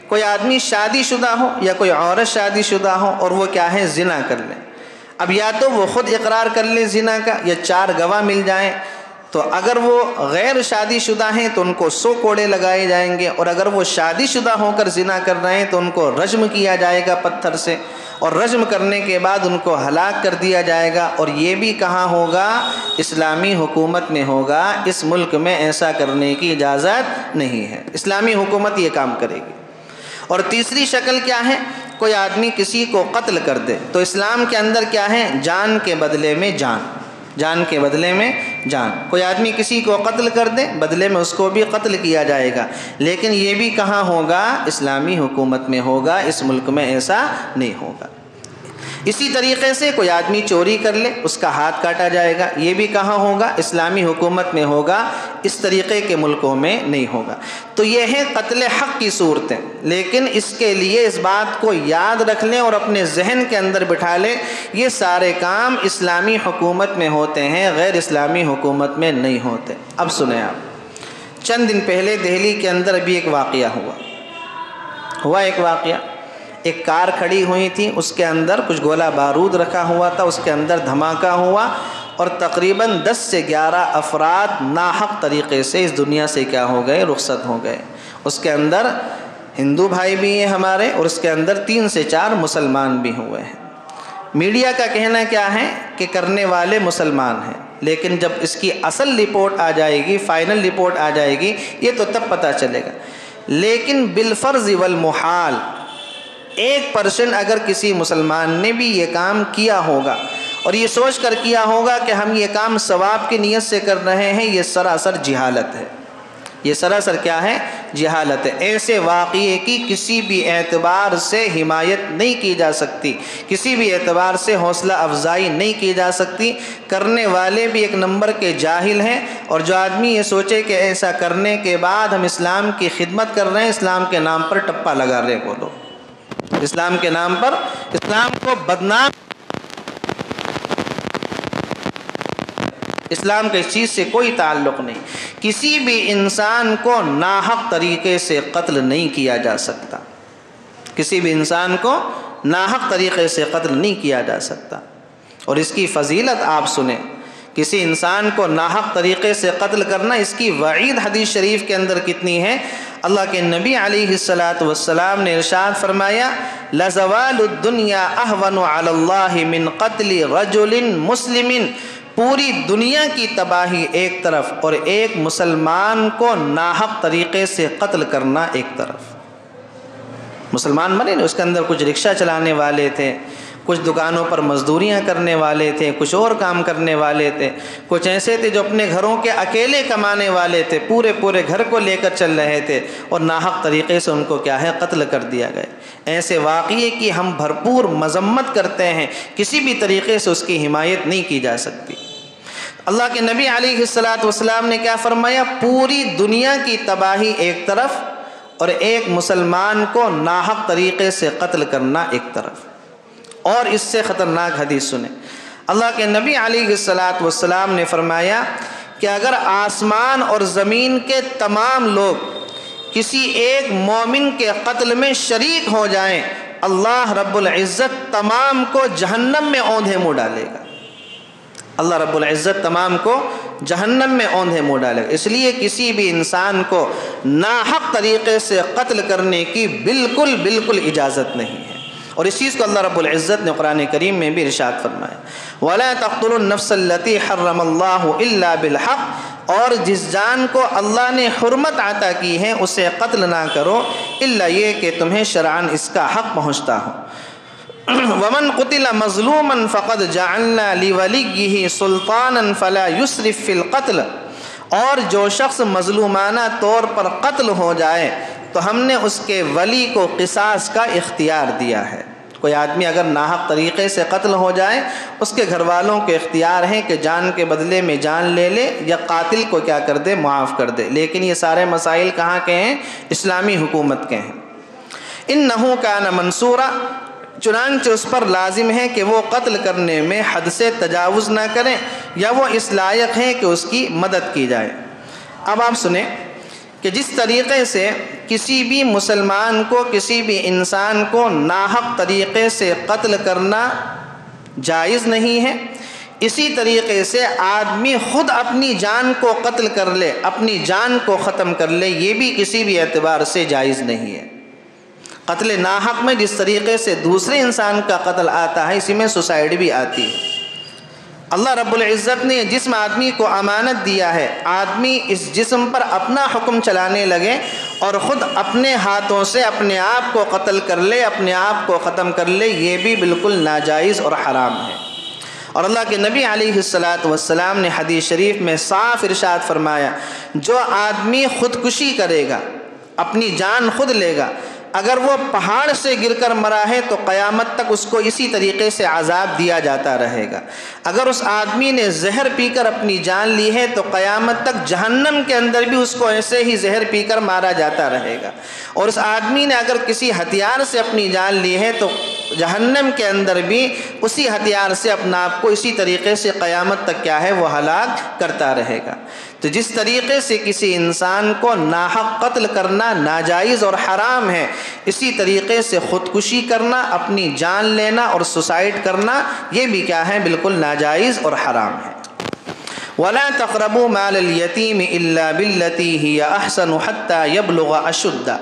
کوئی آدمی شادی شدہ ہو یا کوئی عورت شادی شدہ ہو اور وہ کیا ہے؟ زنا کر لے۔ اب یا تو وہ خود اقرار کر لے زنا کا یا 4 گواہ مل جائیں، تو اگر وہ غیر شادی شدہ ہیں تو ان کو 100 کوڑے لگائے جائیں گے، اور اگر وہ شادی شدہ ہو کر زنا کر رہے ہیں تو ان کو رجم کیا جائے گا پتھر سے، اور رجم کرنے کے بعد ان کو ہلاک کر دیا جائے گا۔ اور یہ بھی کہاں ہوگا؟ اسلامی حکومت میں ہوگا۔ اس ملک میں ایسا کرنے کی اجازت نہیں ہے، اسلامی حکومت یہ کام کرے گی۔ اور تیسری شکل کیا ہے؟ کوئی آدمی کسی کو قتل کر دے، تو اسلام کے اندر کیا ہے؟ جان کے بدلے میں جان، جان کے بدلے میں جان۔ کوئی آدمی کسی کو قتل کر دے، بدلے میں اس کو بھی قتل کیا جائے گا، لیکن یہ بھی کہاں ہوگا؟ اسلامی حکومت میں ہوگا، اس ملک میں ایسا نہیں ہوگا۔ اسی طریقے سے کوئی آدمی چوری کر لے، اس کا ہاتھ کاٹا جائے گا، یہ بھی کہاں ہوگا؟ اسلامی حکومت میں ہوگا، اس طریقے کے ملکوں میں نہیں ہوگا۔ تو یہ ہیں قتل حق کی صورتیں، لیکن اس کے لیے اس بات کو یاد رکھ لیں اور اپنے ذہن کے اندر بٹھا لیں، یہ سارے کام اسلامی حکومت میں ہوتے ہیں، غیر اسلامی حکومت میں نہیں ہوتے۔ اب سنیں آپ، چند دن پہلے دہلی کے اندر ابھی ایک واقعہ ہوا ایک واقعہ، ایک کار کھڑی ہوئی تھی، اس کے اندر کچھ گولہ بارود رکھا ہوا تھا، اس کے اندر دھماکہ ہوا اور تقریباً 10 سے 11 افراد ناحق طریقے سے اس دنیا سے کیا ہو گئے؟ رخصت ہو گئے۔ اس کے اندر ہندو بھائی بھی ہیں ہمارے، اور اس کے اندر 3 سے 4 مسلمان بھی ہوئے ہیں۔ میڈیا کا کہنا کیا ہے کہ کرنے والے مسلمان ہیں، لیکن جب اس کی اصل رپورٹ آ جائے گی، فائنل رپورٹ آ جائے گی، یہ تو تب پتہ چلے گا۔ لیکن بالفرض والمحال 1% اگر کسی مسلمان نے بھی یہ کام کیا ہوگا اور یہ سوچ کر کیا ہوگا کہ ہم یہ کام ثواب کی نیت سے کر رہے ہیں، یہ سراسر جہالت ہے۔ یہ سراسر کیا ہے؟ جہالت ہے۔ ایسے واقعے کی کسی بھی اعتبار سے حمایت نہیں کی جا سکتی، کسی بھی اعتبار سے حوصلہ افزائی نہیں کی جا سکتی۔ کرنے والے بھی ایک نمبر کے جاہل ہیں، اور جو آدمی یہ سوچے کہ ایسا کرنے کے بعد ہم اسلام کی خدمت کر رہے ہیں، اسلام کے نام پر ٹپا لگا رہے ہیں، بولو اسلام کے نام پر اسلام کو بدنام، اسلام کا اس چیز سے کوئی تعلق نہیں۔ کسی بھی انسان کو ناحق طریقے سے قتل نہیں کیا جا سکتا، کسی بھی انسان کو ناحق طریقے سے قتل نہیں کیا جا سکتا۔ اور اس کی فضیلت آپ سنیں، کسی انسان کو ناحق طریقے سے قتل کرنا، اس کی وعید حدیث شریف کے اندر کتنی ہے۔ اللہ کے نبی علیہ السلام نے ارشاد فرمایا، لَزَوَالُ الدُّنْيَا أَهْوَنُ عَلَى اللَّهِ مِنْ قَتْلِ رَجُلٍ مُسْلِمٍ۔ پوری دنیا کی تباہی ایک طرف اور ایک مسلمان کو ناحق طریقے سے قتل کرنا ایک طرف۔ مسلمان مرے نا، اس کے اندر کچھ رکشہ چلانے والے تھے، کچھ دکانوں پر مزدوریاں کرنے والے تھے، کچھ اور کام کرنے والے تھے، کچھ ایسے تھے جو اپنے گھروں کے اکیلے کمانے والے تھے، پورے گھر کو لے کر چل رہے تھے، اور ناحق طریقے سے ان کو کیا ہے؟ قتل کر دیا گیا۔ ایسے واقعے کی ہم بھرپور مذمت کرتے ہیں، کسی بھی طریقے سے اس کی حمایت نہیں کی جا سکتی۔ اللہ کے نبی علیہ السلام نے کیا فرمایا؟ پوری دنیا کی تباہی ایک طرف اور ایک مسلمان کو ناحق طریقے سے قتل کرنا ایک طرف۔ اور اس سے خطرناک حدیث سنیں، اللہ کے نبی علیہ السلام نے فرمایا کہ اگر آسمان اور زمین کے تمام لوگ کسی ایک مومن کے قتل میں شریک ہو جائیں، اللہ رب العزت تمام کو جہنم میں اوندھے منہ ڈالے گا۔ اللہ رب العزت تمام کو جہنم میں اوندھے منہ ڈالے گا۔ اس لیے کسی بھی انسان کو ناحق طریقے سے قتل کرنے کی بالکل اجازت نہیں ہے۔ اور اس چیز کو اللہ رب العزت نے قرآن کریم میں بھی ارشاد فرمایا، وَلَا تَقْتُلُوا النَّفْسَ الَّتِي حَرَّمَ اللَّهُ إِلَّا بِالْحَقِّ، اور جس جان کو اللہ نے حرمت عطا کی ہے اسے قتل نہ کرو، الا یہ کہ تمہیں شرعاً اس کا حق پہنچتا ہو۔ وَمَنْ قُتِلَ مَظْلُومًا فَقَدْ جَعَلْنَا لِوَلِيِّهِ سُلْطَانًا فَلَا يُسْرِفْ فِي الْقَتْلِ، اور جو شخص مظلومانہ طور پر قتل ہو جائے تو ہم نے اس کے ولی کو قصاص کا اختیار دیا ہے، کوئی آدمی اگر ناحق طریقے سے قتل ہو جائے، اس کے گھر والوں کے اختیار ہیں کہ جان کے بدلے میں جان لے لے یا قاتل کو کیا کر دے، معاف کر دے۔ لیکن یہ سارے مسائل کہاں کے ہیں؟ اسلامی حکومت کے ہیں۔ انہ کان منصورا، چنانچہ اس پر لازم ہے کہ وہ قتل کرنے میں حد سے تجاوز نہ کریں، یا وہ اس لائق ہیں کہ اس کی مدد کی جائے۔ اب آپ سنیں کہ جس طریقے سے کسی بھی مسلمان کو، کسی بھی انسان کو ناحق طریقے سے قتل کرنا جائز نہیں ہے، اسی طریقے سے آدمی خود اپنی جان کو قتل کر لے، اپنی جان کو ختم کر لے، یہ بھی کسی بھی اعتبار سے جائز نہیں ہے۔ قتل ناحق میں جس طریقے سے دوسرے انسان کا قتل آتا ہے، اسی میں سوسائڈ بھی آتی ہے۔ اللہ رب العزت نے جسم آدمی کو امانت دیا ہے، آدمی اس جسم پر اپنا حکم چلانے لگے اور خود اپنے ہاتھوں سے اپنے آپ کو قتل کر لے، اپنے آپ کو ختم کر لے، یہ بھی بالکل ناجائز اور حرام ہے۔ اور اللہ کے نبی علیہ السلام نے حدیث شریف میں صاف ارشاد فرمایا، جو آدمی خودکشی کرے گا، اپنی جان خود لے گا، اگر وہ پہاڑ سے گر کر مرا ہے تو قیامت تک اس کو اسی طریقے سے عذاب دیا جاتا رہے گا۔ اگر اس آدمی نے زہر پی کر اپنی جان لی ہے تو قیامت تک جہنم کے اندر بھی اس کو ایسے ہی زہر پی کر مارا جاتا رہے گا۔ اور اس آدمی نے اگر کسی ہتھیار سے اپنی جان لی ہے تو جہنم کے اندر بھی اسی ہتھیار سے اپنا آپ کو اسی طریقے سے قیامت تک کیا ہے، وہ ہلاک کرتا رہے گا۔ تو جس طریقے سے کسی انسان کو ناحق قتل کرنا ناجائز اور حرام ہے، اسی طریقے سے خودکشی کرنا، اپنی جان لینا اور سوسائڈ کرنا، یہ بھی کیا ہے، بالکل ناجائز اور حرام ہے۔ وَلَا تَقْرَبُوا مَالَ الْيَتِيمِ إِلَّا بِالَّتِي هِيَ أَحْسَنُ حَتَّى يَبْلُغَ أَشُدَّهُ،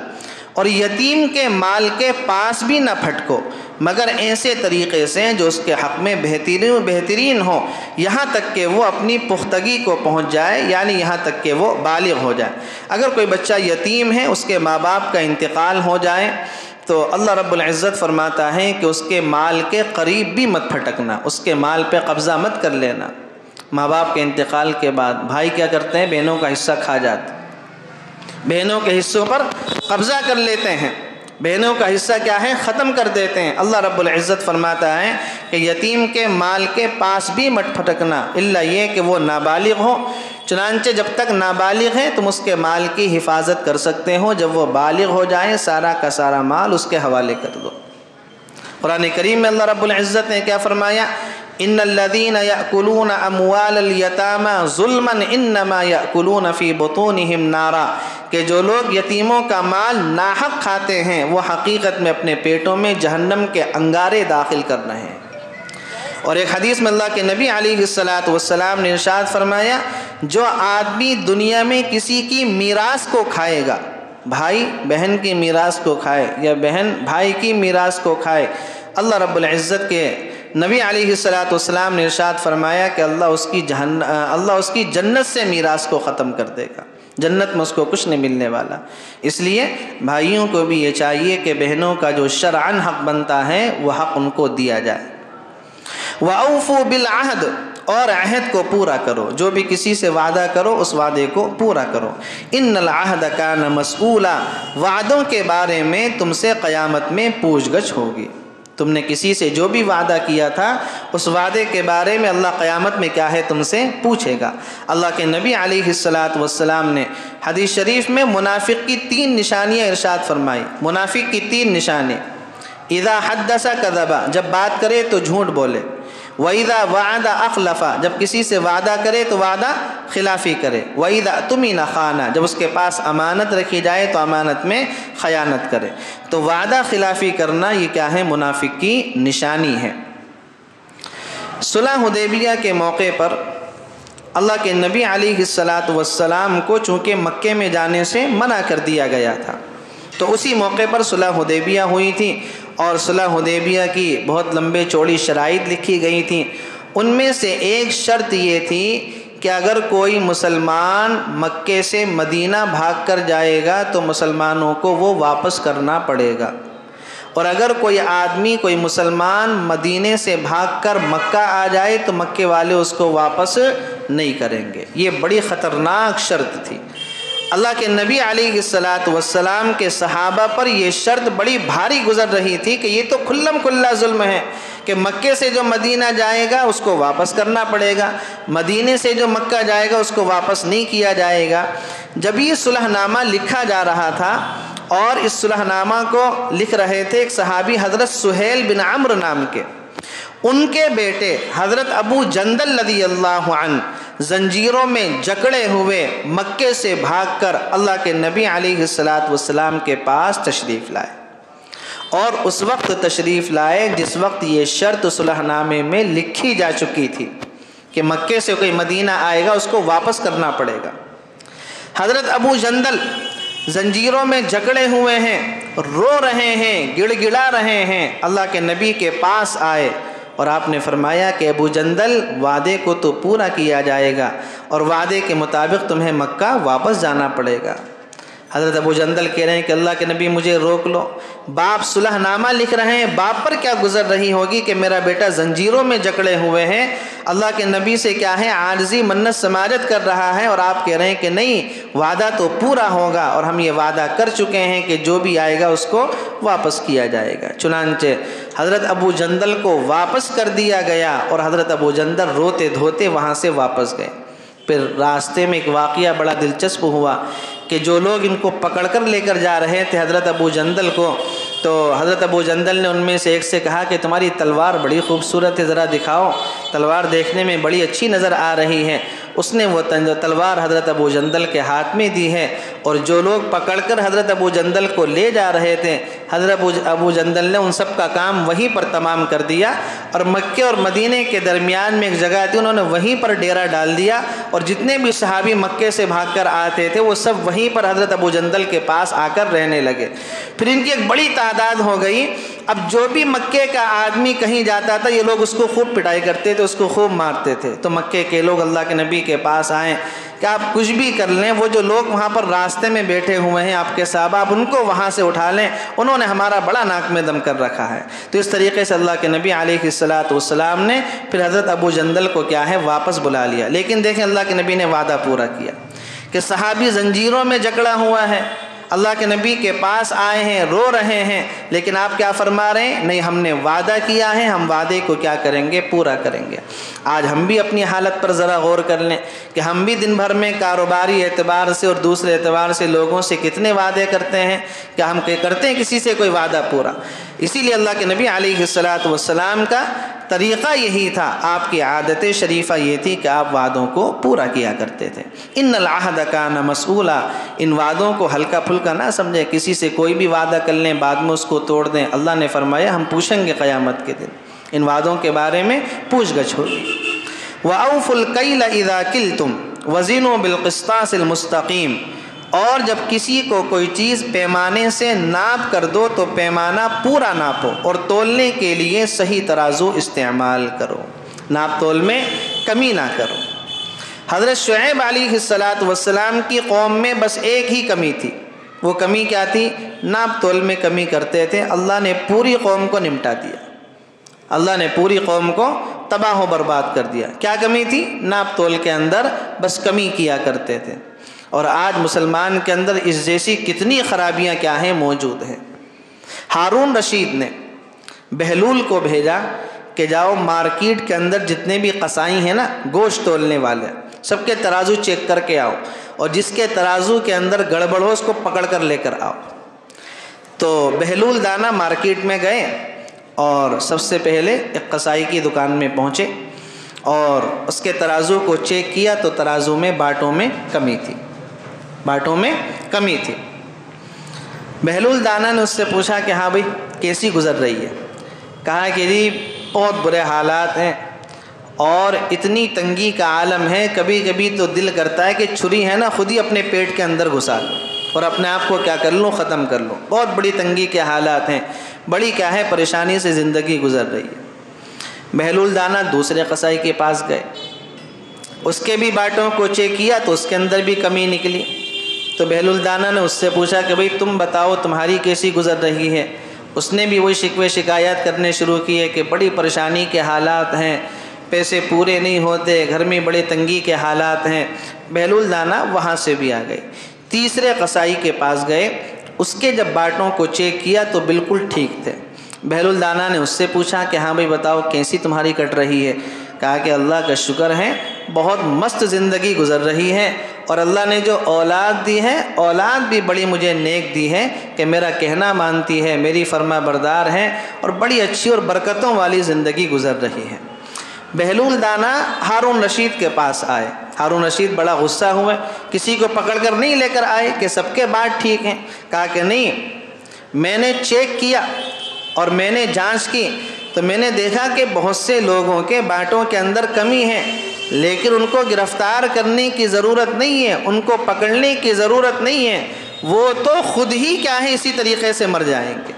اور یتیم کے مال کے پاس بھی نہ پھٹکو مگر ایسے طریقے سے جو اس کے حق میں بہترین ہو، یہاں تک کہ وہ اپنی پختگی کو پہنچ جائے، یعنی یہاں تک کہ وہ بالغ ہو جائے۔ اگر کوئی بچہ یتیم ہے، اس کے ماں باپ کا انتقال ہو جائے، تو اللہ رب العزت فرماتا ہے کہ اس کے مال کے قریب بھی مت پھٹکنا، اس کے مال پہ قبضہ مت کر لینا۔ ماں باپ کے انتقال کے بعد بھائی کیا کرتے ہیں، بہنوں کا حصہ کھا جاتے ہیں، بہنوں کے حصوں پر قبضہ کر لیتے ہیں، بہنوں کا حصہ کیا ہے، ختم کر دیتے ہیں۔ اللہ رب العزت فرماتا ہے کہ یتیم کے مال کے پاس بھی مت پھٹکنا، الا یہ کہ وہ نابالغ ہو۔ چنانچہ جب تک نابالغ ہے تم اس کے مال کی حفاظت کر سکتے ہو، جب وہ بالغ ہو جائیں سارا کا سارا مال اس کے حوالے کر دو۔ قرآن کریم میں اللہ رب العزت نے کیا فرمایا، ان الذین یأکلون اموال الیتامی ظلما انما یأکلون فی بطونہم نارا، کہ جو لوگ یتیموں کا مال ناحق کھاتے ہیں وہ حقیقت میں اپنے پیٹوں میں جہنم کے انگارے داخل کر رہے ہیں۔ اور ایک حدیث میں اللہ کے نبی علیہ السلام نے ارشاد فرمایا، جو آدمی دنیا میں کسی کی میراث کو کھائے گا، بھائی بہن کی میراث کو کھائے یا بہن بھائی کی میراث کو کھائے، اللہ رب العزت کے نبی علیہ السلام نے ارشاد فرمایا کہ اللہ اس کی جنت سے میراث کو ختم کر دے گا، جنت میں اس کو کچھ نہیں ملنے والا۔ اس لیے بھائیوں کو بھی یہ چاہیے کہ بہنوں کا جو شرعاً حق بنتا ہے وہ حق ان کو دیا جائے۔ وَأَوْفُوا بِالْعَهْدِ، اور عہد کو پورا کرو، جو بھی کسی سے وعدہ کرو اس وعدے کو پورا کرو۔ إِنَّ الْعَهْدَ كَانَ مَسْئُولًا، وعدوں کے بارے میں تم سے قیامت میں پوچھ گچھ ہوگی۔ تم نے کسی سے جو بھی وعدہ کیا تھا اس وعدے کے بارے میں اللہ قیامت میں کیا ہے، تم سے پوچھے گا۔ اللہ کے نبی علیہ السلام نے حدیث شریف میں منافق کی 3 نشانیاں ارشاد فرمائی۔ منافق کی 3 نشانی، اذا حدث کذب، جب بات کرے تو جھوٹ بولے، وَإِذَا وَعَدَ أَخْلَفَ، جب کسی سے وعدہ کرے تو وعدہ خلافی کرے، وَإِذَا اؤْتُمِنَ خَانَ، جب اس کے پاس امانت رکھی جائے تو امانت میں خیانت کرے۔ تو وعدہ خلافی کرنا یہ کیا ہے، منافق کی نشانی ہے۔ صلح حدیبیہ کے موقع پر اللہ کے نبی علیہ السلام کو چونکہ مکے میں جانے سے منع کر دیا گیا تھا، تو اسی موقع پر صلح حدیبیہ ہوئی تھی، اور صلح حدیبیہ کی بہت لمبے چوڑی شرائط لکھی گئی تھیں۔ ان میں سے ایک شرط یہ تھی کہ اگر کوئی مسلمان مکے سے مدینہ بھاگ کر جائے گا تو مسلمانوں کو وہ واپس کرنا پڑے گا، اور اگر کوئی آدمی کوئی مسلمان مدینے سے بھاگ کر مکہ آ جائے تو مکے والے اس کو واپس نہیں کریں گے۔ یہ بڑی خطرناک شرط تھی۔ اللہ کے نبی علیہ الصلاۃ والسلام کے صحابہ پر یہ شرط بڑی بھاری گزر رہی تھی کہ یہ تو کھلم کھلا ظلم ہے کہ مکے سے جو مدینہ جائے گا اس کو واپس کرنا پڑے گا، مدینے سے جو مکہ جائے گا اس کو واپس نہیں کیا جائے گا۔ جب یہ صلح نامہ لکھا جا رہا تھا اور اس صلح نامہ کو لکھ رہے تھے ایک صحابی حضرت سہیل بن عمرو نام کے، ان کے بیٹے حضرت ابو جندل رضی اللہ عنہ زنجیروں میں جکڑے ہوئے مکے سے بھاگ کر اللہ کے نبی علیہ الصلاۃ والسلام کے پاس تشریف لائے، اور اس وقت تشریف لائے جس وقت یہ شرط صلح نامے میں لکھی جا چکی تھی کہ مکے سے کوئی مدینہ آئے گا اس کو واپس کرنا پڑے گا۔ حضرت ابو جندل زنجیروں میں جکڑے ہوئے ہیں، رو رہے ہیں، گڑ گڑا رہے ہیں، اللہ کے نبی کے پاس آئے اور آپ نے فرمایا کہ ابو جندل وعدے کو تو پورا کیا جائے گا اور وعدے کے مطابق تمہیں مکہ واپس جانا پڑے گا۔ حضرت ابو جندل کہہ رہے ہیں کہ اللہ کے نبی مجھے روک لو، باپ صلح نامہ لکھ رہے ہیں، باپ پر کیا گزر رہی ہوگی کہ میرا بیٹا زنجیروں میں جکڑے ہوئے ہیں، اللہ کے نبی سے کیا ہے عاجزی منت سماجت کر رہا ہے، اور آپ کہہ رہے ہیں کہ نہیں وعدہ تو پورا ہوگا اور ہم یہ وعدہ کر چکے ہیں کہ جو بھی آئے گا اس کو واپس کیا جائے گا۔ چنانچہ حضرت ابو جندل کو واپس کر دیا گیا اور حضرت ابو جندل روتے دھوتے وہاں سے واپس گئے۔ پھر راستے میں ایک واقعہ بڑا دلچسپ ہوا کہ جو لوگ ان کو پکڑ کر لے کر جا رہے تھے حضرت ابو جندل کو، تو حضرت ابو جندل نے ان میں سے ایک سے کہا کہ تمہاری تلوار بڑی خوبصورت ہے، ذرا دکھاؤ، تلوار دیکھنے میں بڑی اچھی نظر آ رہی ہے۔ اس نے وہ تلوار حضرت ابو جندل کے ہاتھ میں دی ہے، اور جو لوگ پکڑ کر حضرت ابو جندل کو لے جا رہے تھے حضرت ابو جندل نے ان سب کا کام وہیں پر تمام کر دیا، اور مکے اور مدینے کے درمیان میں ایک جگہ تھی، انہوں نے وہیں پر ڈیرا ڈال دیا، اور جتنے بھی صحابی مکے سے بھاگ کر آتے تھے وہ سب وہیں پر حضرت ابو جندل کے پاس آ کر رہنے لگے۔ پھر ان کی ایک بڑی تعداد ہو گئی۔ اب جو بھی مکے کا آدمی کہیں جاتا تھا یہ لوگ اس کو خوب پٹائی کرتے تھے، اس کو خوب مارتے تھے۔ تو مکے کے لوگ اللہ کے نبی کے پاس آئیں کہ آپ کچھ بھی کر لیں، وہ جو لوگ وہاں پر راستے میں بیٹھے ہوئے ہیں آپ کے صحابہ، آپ ان کو وہاں سے اٹھا لیں، انہوں نے ہمارا بڑا ناک میں دم کر رکھا ہے۔ تو اس طریقے سے اللہ کے نبی علیہ الصلاۃ والسلام نے پھر حضرت ابو جندل کو کیا ہے واپس بلا لیا۔ لیکن دیکھیں اللہ کے نبی نے وعدہ پورا کیا کہ صحابی زنجیروں میں جکڑا ہوا ہے، اللہ کے نبی کے پاس آئے ہیں، رو رہے ہیں، لیکن آپ کیا فرما رہے ہیں؟ نہیں، ہم نے وعدہ کیا ہے، ہم وعدے کو کیا کریں گے؟ پورا کریں گے۔ آج ہم بھی اپنی حالت پر ذرا غور کر لیں کہ ہم بھی دن بھر میں کاروباری اعتبار سے اور دوسرے اعتبار سے لوگوں سے کتنے وعدے کرتے ہیں؟ کیا ہم کرتے ہیں کسی سے کوئی وعدہ پورا؟ اسی لیے اللہ کے نبی علیہ الصلاۃ والسلام کا طریقہ یہی تھا، آپ کی عادت شریفہ یہ تھی کہ آپ وعدوں کو پورا کیا کرتے تھے۔ ان العہد کان مسئولا، ان وعدوں کو ہلکا پھلکا نہ سمجھیں، کسی سے کوئی بھی وعدہ کر لیں بعد میں اس کو توڑ دیں۔ اللہ نے فرمایا ہم پوچھیں گے قیامت کے دن، ان وعدوں کے بارے میں پوچھ گچھ ہوگی۔ وَأَوْفُوا الْكَيْلَ إِذَا كِلْتُمْ وَزِنُوا بِالْقِسْطَاسِ الْمُسْتَقِيمِ، اور جب کسی کو کوئی چیز پیمانے سے ناپ کر دو تو پیمانہ پورا ناپو، اور تولنے کے لیے صحیح ترازو استعمال کرو، ناپ تول میں کمی نہ کرو۔ حضرت شعیب علیہ الصلاۃ والسلام کی قوم میں بس ایک ہی کمی تھی، وہ کمی کیا تھی؟ ناپ تول میں کمی کرتے تھے۔ اللہ نے پوری قوم کو نمٹا دیا، اللہ نے پوری قوم کو تباہ و برباد کر دیا۔ کیا کمی تھی؟ ناپ تول کے اندر بس کمی کیا کرتے تھے۔ اور آج مسلمان کے اندر اس جیسی کتنی خرابیاں کیا ہیں موجود ہیں۔ ہارون رشید نے بہلول کو بھیجا کہ جاؤ مارکیٹ کے اندر جتنے بھی قصائی ہیں نا گوشت تولنے والے، سب کے ترازو چیک کر کے آؤ، اور جس کے ترازو کے اندر گڑبڑ ہو اس کو پکڑ کر لے کر آؤ۔ تو بہلول دانا مارکیٹ میں گئے اور سب سے پہلے ایک قصائی کی دکان میں پہنچے اور اس کے ترازو کو چیک کیا تو ترازو میں باٹوں میں کمی تھی، باٹوں میں کمی تھی۔ بہلول دانا نے اس سے پوچھا کہ ہاں بھائی کیسی گزر رہی ہے؟ کہا کہ جی بہت برے حالات ہیں اور اتنی تنگی کا عالم ہے، کبھی کبھی تو دل کرتا ہے کہ چھری ہے نا خود ہی اپنے پیٹ کے اندر گھسا لوں اور اپنے آپ کو کیا کر لوں؟ ختم کر لوں۔ بہت بڑی تنگی کے حالات ہیں، بڑی کیا ہے پریشانی سے زندگی گزر رہی ہے۔ بہلول دانا دوسرے قصائی کے پاس گئے، اس کے بھی باٹوں کو چیک کیا تو اس کے اندر بھی کمی نکلی۔ تو بہلول دانا نے اس سے پوچھا کہ بھئی تم بتاؤ تمہاری کیسی گزر رہی ہے؟ اس نے بھی وہی شکوے شکایات کرنے شروع کیے کہ بڑی پریشانی کے حالات ہیں، پیسے پورے نہیں ہوتے، گھر میں بڑی تنگی کے حالات ہیں۔ بہلول دانا وہاں سے بھی آ گئی۔ تیسرے قصائی کے پاس گئے، اس کے جب باٹوں کو چیک کیا تو بالکل ٹھیک تھے۔ بہلول دانا نے اس سے پوچھا کہ ہاں بھائی بتاؤ کیسی تمہاری کٹ رہی ہے؟ کہا کہ اللہ کا شکر ہے، بہت مست زندگی گزر رہی ہے، اور اللہ نے جو اولاد دی ہے، اولاد بھی بڑی مجھے نیک دی ہے کہ میرا کہنا مانتی ہے، میری فرما بردار ہے، اور بڑی اچھی اور برکتوں والی زندگی گزر رہی ہے۔ بہلول دانا ہارون رشید کے پاس آئے۔ ہارون رشید بڑا غصہ ہوئے، کسی کو پکڑ کر نہیں لے کر آئے کہ سب کے بات ٹھیک ہیں۔ کہا کہ نہیں، میں نے چیک کیا اور میں نے جانچ کی تو میں نے دیکھا کہ بہت سے لوگوں کے باٹوں کے اندر کمی ہے، لیکن ان کو گرفتار کرنے کی ضرورت نہیں ہے، ان کو پکڑنے کی ضرورت نہیں ہے، وہ تو خود ہی کیا ہے اسی طریقے سے مر جائیں گے،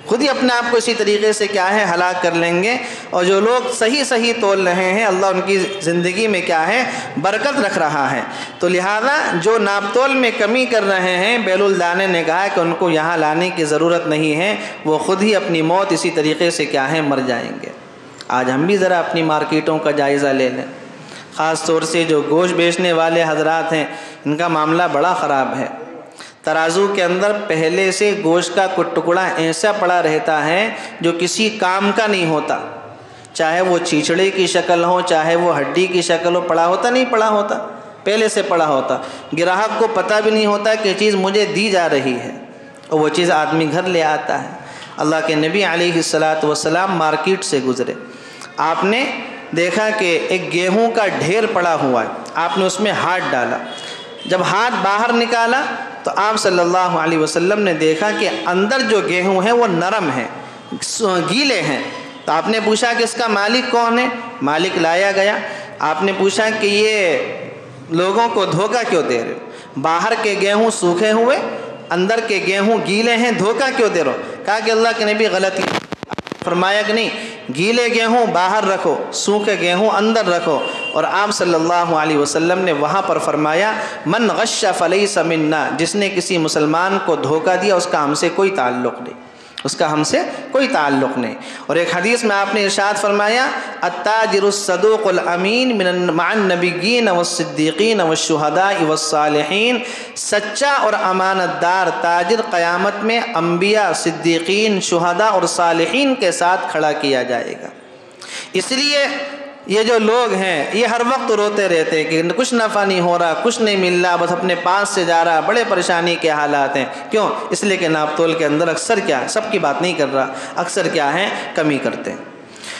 خود ہی اپنے آپ کو اسی طریقے سے کیا ہے ہلاک کر لیں گے۔ اور جو لوگ صحیح تول رہے ہیں، اللہ ان کی زندگی میں کیا ہے برکت رکھ رہا ہے۔ تو لہذا جو ناپ تول میں کمی کر رہے ہیں، بہلول دانے نے کہا کہ ان کو یہاں لانے کی ضرورت نہیں ہے، وہ خود ہی اپنی موت اسی طریقے سے کیا ہے مر جائیں گے۔ آج ہم بھی ذرا اپنی مارکیٹوں کا جائزہ لے لیں، خاص طور سے جو گوشت بیچنے والے حضرات ہیں، ان کا معاملہ بڑا خراب ہے۔ ترازو کے اندر پہلے سے گوشت کا کچھ ٹکڑا ایسا پڑا رہتا ہے جو کسی کام کا نہیں ہوتا، چاہے وہ چیچڑے کی شکل ہو، چاہے وہ ہڈی کی شکل ہو، پڑا ہوتا نہیں پڑا ہوتا، پہلے سے پڑا ہوتا، گراہک کو پتہ بھی نہیں ہوتا کہ چیز مجھے دی جا رہی ہے، اور وہ چیز آدمی گھر لے آتا ہے۔ اللہ کے نبی علیہ السلام مارکیٹ سے گزرے، آپ نے دیکھا کہ ایک گیہوں کا ڈھیر پڑا ہوا ہے، آپ نے اس میں ہاتھ ڈالا، جب ہاتھ باہر نکالا تو آپ صلی اللہ علیہ وسلم نے دیکھا کہ اندر جو گیہوں ہیں وہ نرم ہیں، گیلے ہیں۔ تو آپ نے پوچھا کہ اس کا مالک کون ہے؟ مالک لایا گیا۔ آپ نے پوچھا کہ یہ لوگوں کو دھوکہ کیوں دے رہے ہو؟ باہر کے گیہوں سوکھے ہوئے، اندر کے گیہوں گیلے ہیں، دھوکہ کیوں دے رہے ہو؟ کہا کہ اللہ کے نبی غلطی، فرمایا کہ نہیں، گیلے گیہوں باہر رکھو، سوکھے گیہوں اندر رکھو۔ اور آپ صلی اللہ علیہ وسلم نے وہاں پر فرمایا من غش فلیس منا، جس نے کسی مسلمان کو دھوکہ دیا اس کا ہم سے کوئی تعلق نہیں، اس کا ہم سے کوئی تعلق نہیں۔ اور ایک حدیث میں آپ نے ارشاد فرمایا التاجر الصدوق الامین مع النبیین والصدیقین والشہداء والصالحین، سچا اور امانت دار تاجر قیامت میں انبیاء، صدیقین، شہداء اور صالحین کے ساتھ کھڑا کیا جائے گا۔ اس لیے یہ جو لوگ ہیں یہ ہر وقت روتے رہتے کہ کچھ نفع نہیں ہو رہا، کچھ نہیں مل رہا، بس اپنے پاس سے جا رہا، بڑے پریشانی کے حالات ہیں۔ کیوں؟ اس لیے کہ ناپ تول کے اندر اکثر کیا ہے، سب کی بات نہیں کر رہا، اکثر کیا ہے کمی کرتے ہیں۔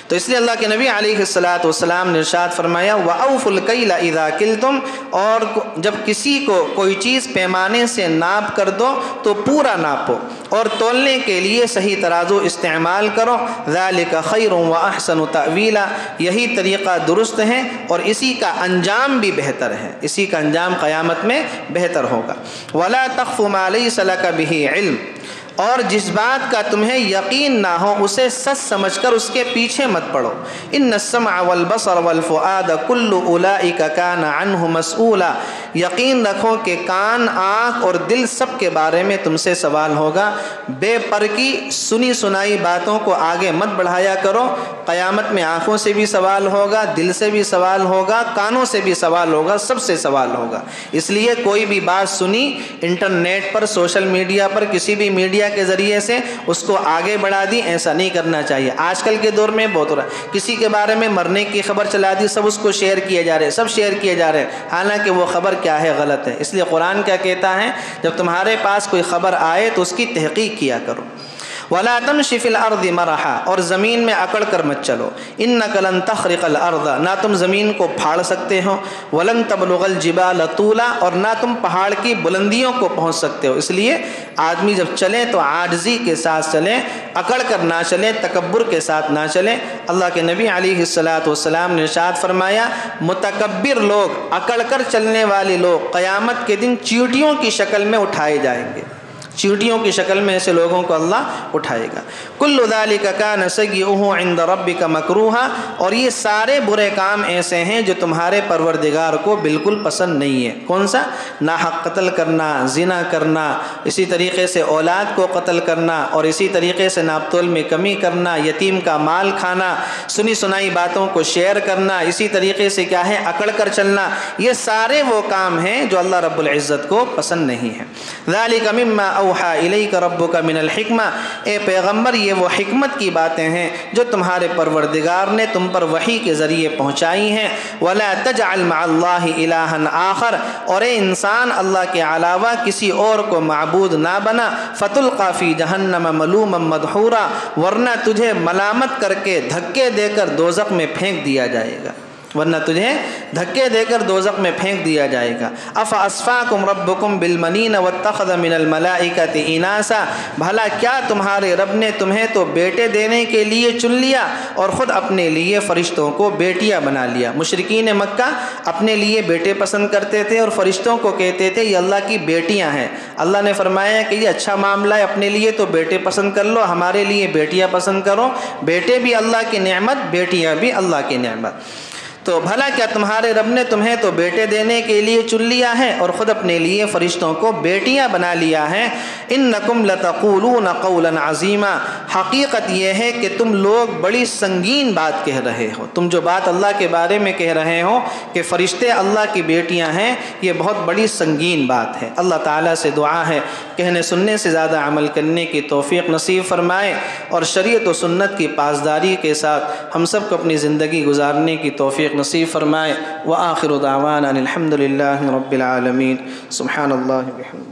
تو اس لیے اللہ کے نبی علیہ السلام نے ارشاد فرمایا وَأَوْفُوا الْكَيْلَ إِذَا كِلْتُمْ، اور جب کسی کو کوئی چیز پیمانے سے ناپ کر دو تو پورا ناپو، اور تولنے کے لیے صحیح ترازو استعمال کرو، ذَلِكَ خَيْرٌ وَأَحْسَنُ تَأْوِيلًا، یہی طریقہ درست ہے اور اسی کا انجام بھی بہتر ہے، اسی کا انجام قیامت میں بہتر ہوگا۔ وَلَا تَخْفُ مَا لَيْسَ لَكَ بِهِ عِلْمٌ، اور جس بات کا تمہیں یقین نہ ہو اسے سچ سمجھ کر اس کے پیچھے مت پڑو۔ ان السمع والبصر والفؤاد کل اولئک کان عنہ مسئولا، یقین رکھو کہ کان، آنکھ اور دل سب کے بارے میں تم سے سوال ہوگا۔ بے پر کی سنی سنائی باتوں کو آگے مت بڑھایا کرو، قیامت میں آنکھوں سے بھی سوال ہوگا، دل سے بھی سوال ہوگا، کانوں سے بھی سوال ہوگا، سب سے سوال ہوگا۔ اس لیے کوئی بھی بات سنی انٹرنیٹ پر، سوشل میڈیا پر، کسی بھی میڈیا کے ذریعے سے اس کو آگے بڑھا دی، ایسا نہیں کرنا چاہیے۔ آج کل کے دور میں بہت ہو رہا ہے، کسی کے بارے میں مرنے کی خبر چلا دی، سب اس کو شیئر کیے جا رہے ہیں، سب شیئر کیے جا رہے ہیں، حالانکہ وہ خبر کیا ہے غلط ہے۔ اس لیے قرآن کیا کہتا ہے، جب تمہارے پاس کوئی خبر آئے تو اس کی تحقیق کیا کرو۔ وَلَا تَمْشِ فِي الْأَرْضِ مَرَحًا، اور زمین میں اکڑ کر مت چلو۔ إِنَّكَ لَن تَخْرِقَ الْأَرْضَ، نہ تم زمین کو پھاڑ سکتے ہو، وَلَن تَبْلُغَ الْجِبَالَ طُولًا، اور نہ تم پہاڑ کی بلندیوں کو پہنچ سکتے ہو۔ اس لیے آدمی جب چلے تو عاجزی کے ساتھ چلے، اکڑ کر نہ چلے، تکبر کے ساتھ نہ چلے۔ اللہ کے نبی علیہ السلام نے ارشاد فرمایا متکبر لوگ، اکڑ کر چلنے والے لوگ قیامت کے دن چیونٹیوں کی شکل میں اٹھائے جائیں گے۔ چیونٹیوں کی شکل میں ایسے لوگوں کو اللہ اٹھائے گا۔ کل ذالک کان سیئہ عند ربک مکروہا، اور یہ سارے برے کام ایسے ہیں جو تمہارے پروردگار کو بالکل پسند نہیں ہے۔ کون سا؟ ناحق قتل کرنا، زنا کرنا، اسی طریقے سے اولاد کو قتل کرنا، اور اسی طریقے سے ناپ تول میں کمی کرنا، یتیم کا مال کھانا، سنی سنائی باتوں کو شیئر کرنا، اسی طریقے سے کیا ہے اکڑ کر چلنا، یہ سارے وہ کام ہیں جو اللہ رب العزت کو پسند نہیں ہے۔ ذالک مما اوحی الیک ربک من الحکمہ، اے پیغمبر یہ وہ حکمت کی باتیں ہیں جو تمہارے پروردگار نے تم پر وحی کے ذریعے پہنچائی ہیں۔ ولا تجعل مع اللہ الہا آخر، اور اے انسان اللہ کے علاوہ کسی اور کو معبود نہ بنا، فتلقی فی جہنم ملوما مدحورا، ورنہ تجھے ملامت کر کے دھکے دے کر دوزخ میں پھینک دیا جائے گا، ورنہ تجھے دھکے دے کر دوزخ میں پھینک دیا جائے گا۔ افاصفاکم ربکم بالبنین واتخذ من الملائکۃ اناسا، بھلا کیا تمہارے رب نے تمہیں تو بیٹے دینے کے لیے چن لیا اور خود اپنے لیے فرشتوں کو بیٹیاں بنا لیا۔ مشرکین مکہ اپنے لیے بیٹے پسند کرتے تھے اور فرشتوں کو کہتے تھے یہ اللہ کی بیٹیاں ہیں۔ اللہ نے فرمایا کہ یہ اچھا معاملہ ہے، اپنے لیے تو بیٹے پسند کر لو، ہمارے لیے بیٹیاں پسند کرو۔ بیٹے بھی اللہ کی نعمت، بیٹیاں بھی اللہ کی نعمت۔ تو بھلا کیا تمہارے رب نے تمہیں تو بیٹے دینے کے لیے چن لیا ہے اور خود اپنے لیے فرشتوں کو بیٹیاں بنا لیا ہے۔ انکم لتقولون قولا عظیما، حقیقت یہ ہے کہ تم لوگ بڑی سنگین بات کہہ رہے ہو۔ تم جو بات اللہ کے بارے میں کہہ رہے ہو کہ فرشتے اللہ کی بیٹیاں ہیں، یہ بہت بڑی سنگین بات ہے۔ اللہ تعالیٰ سے دعا ہے کہنے سننے سے زیادہ عمل کرنے کی توفیق نصیب فرمائے، اور شریعت و سنت کی پاسداری کے ساتھ ہم سب کو اپنی زندگی گزارنے کی توفیق نصیب فرمائے۔ وآخر دعوانا ان الحمد للہ رب العالمین۔ سبحان اللہ بحمدہ۔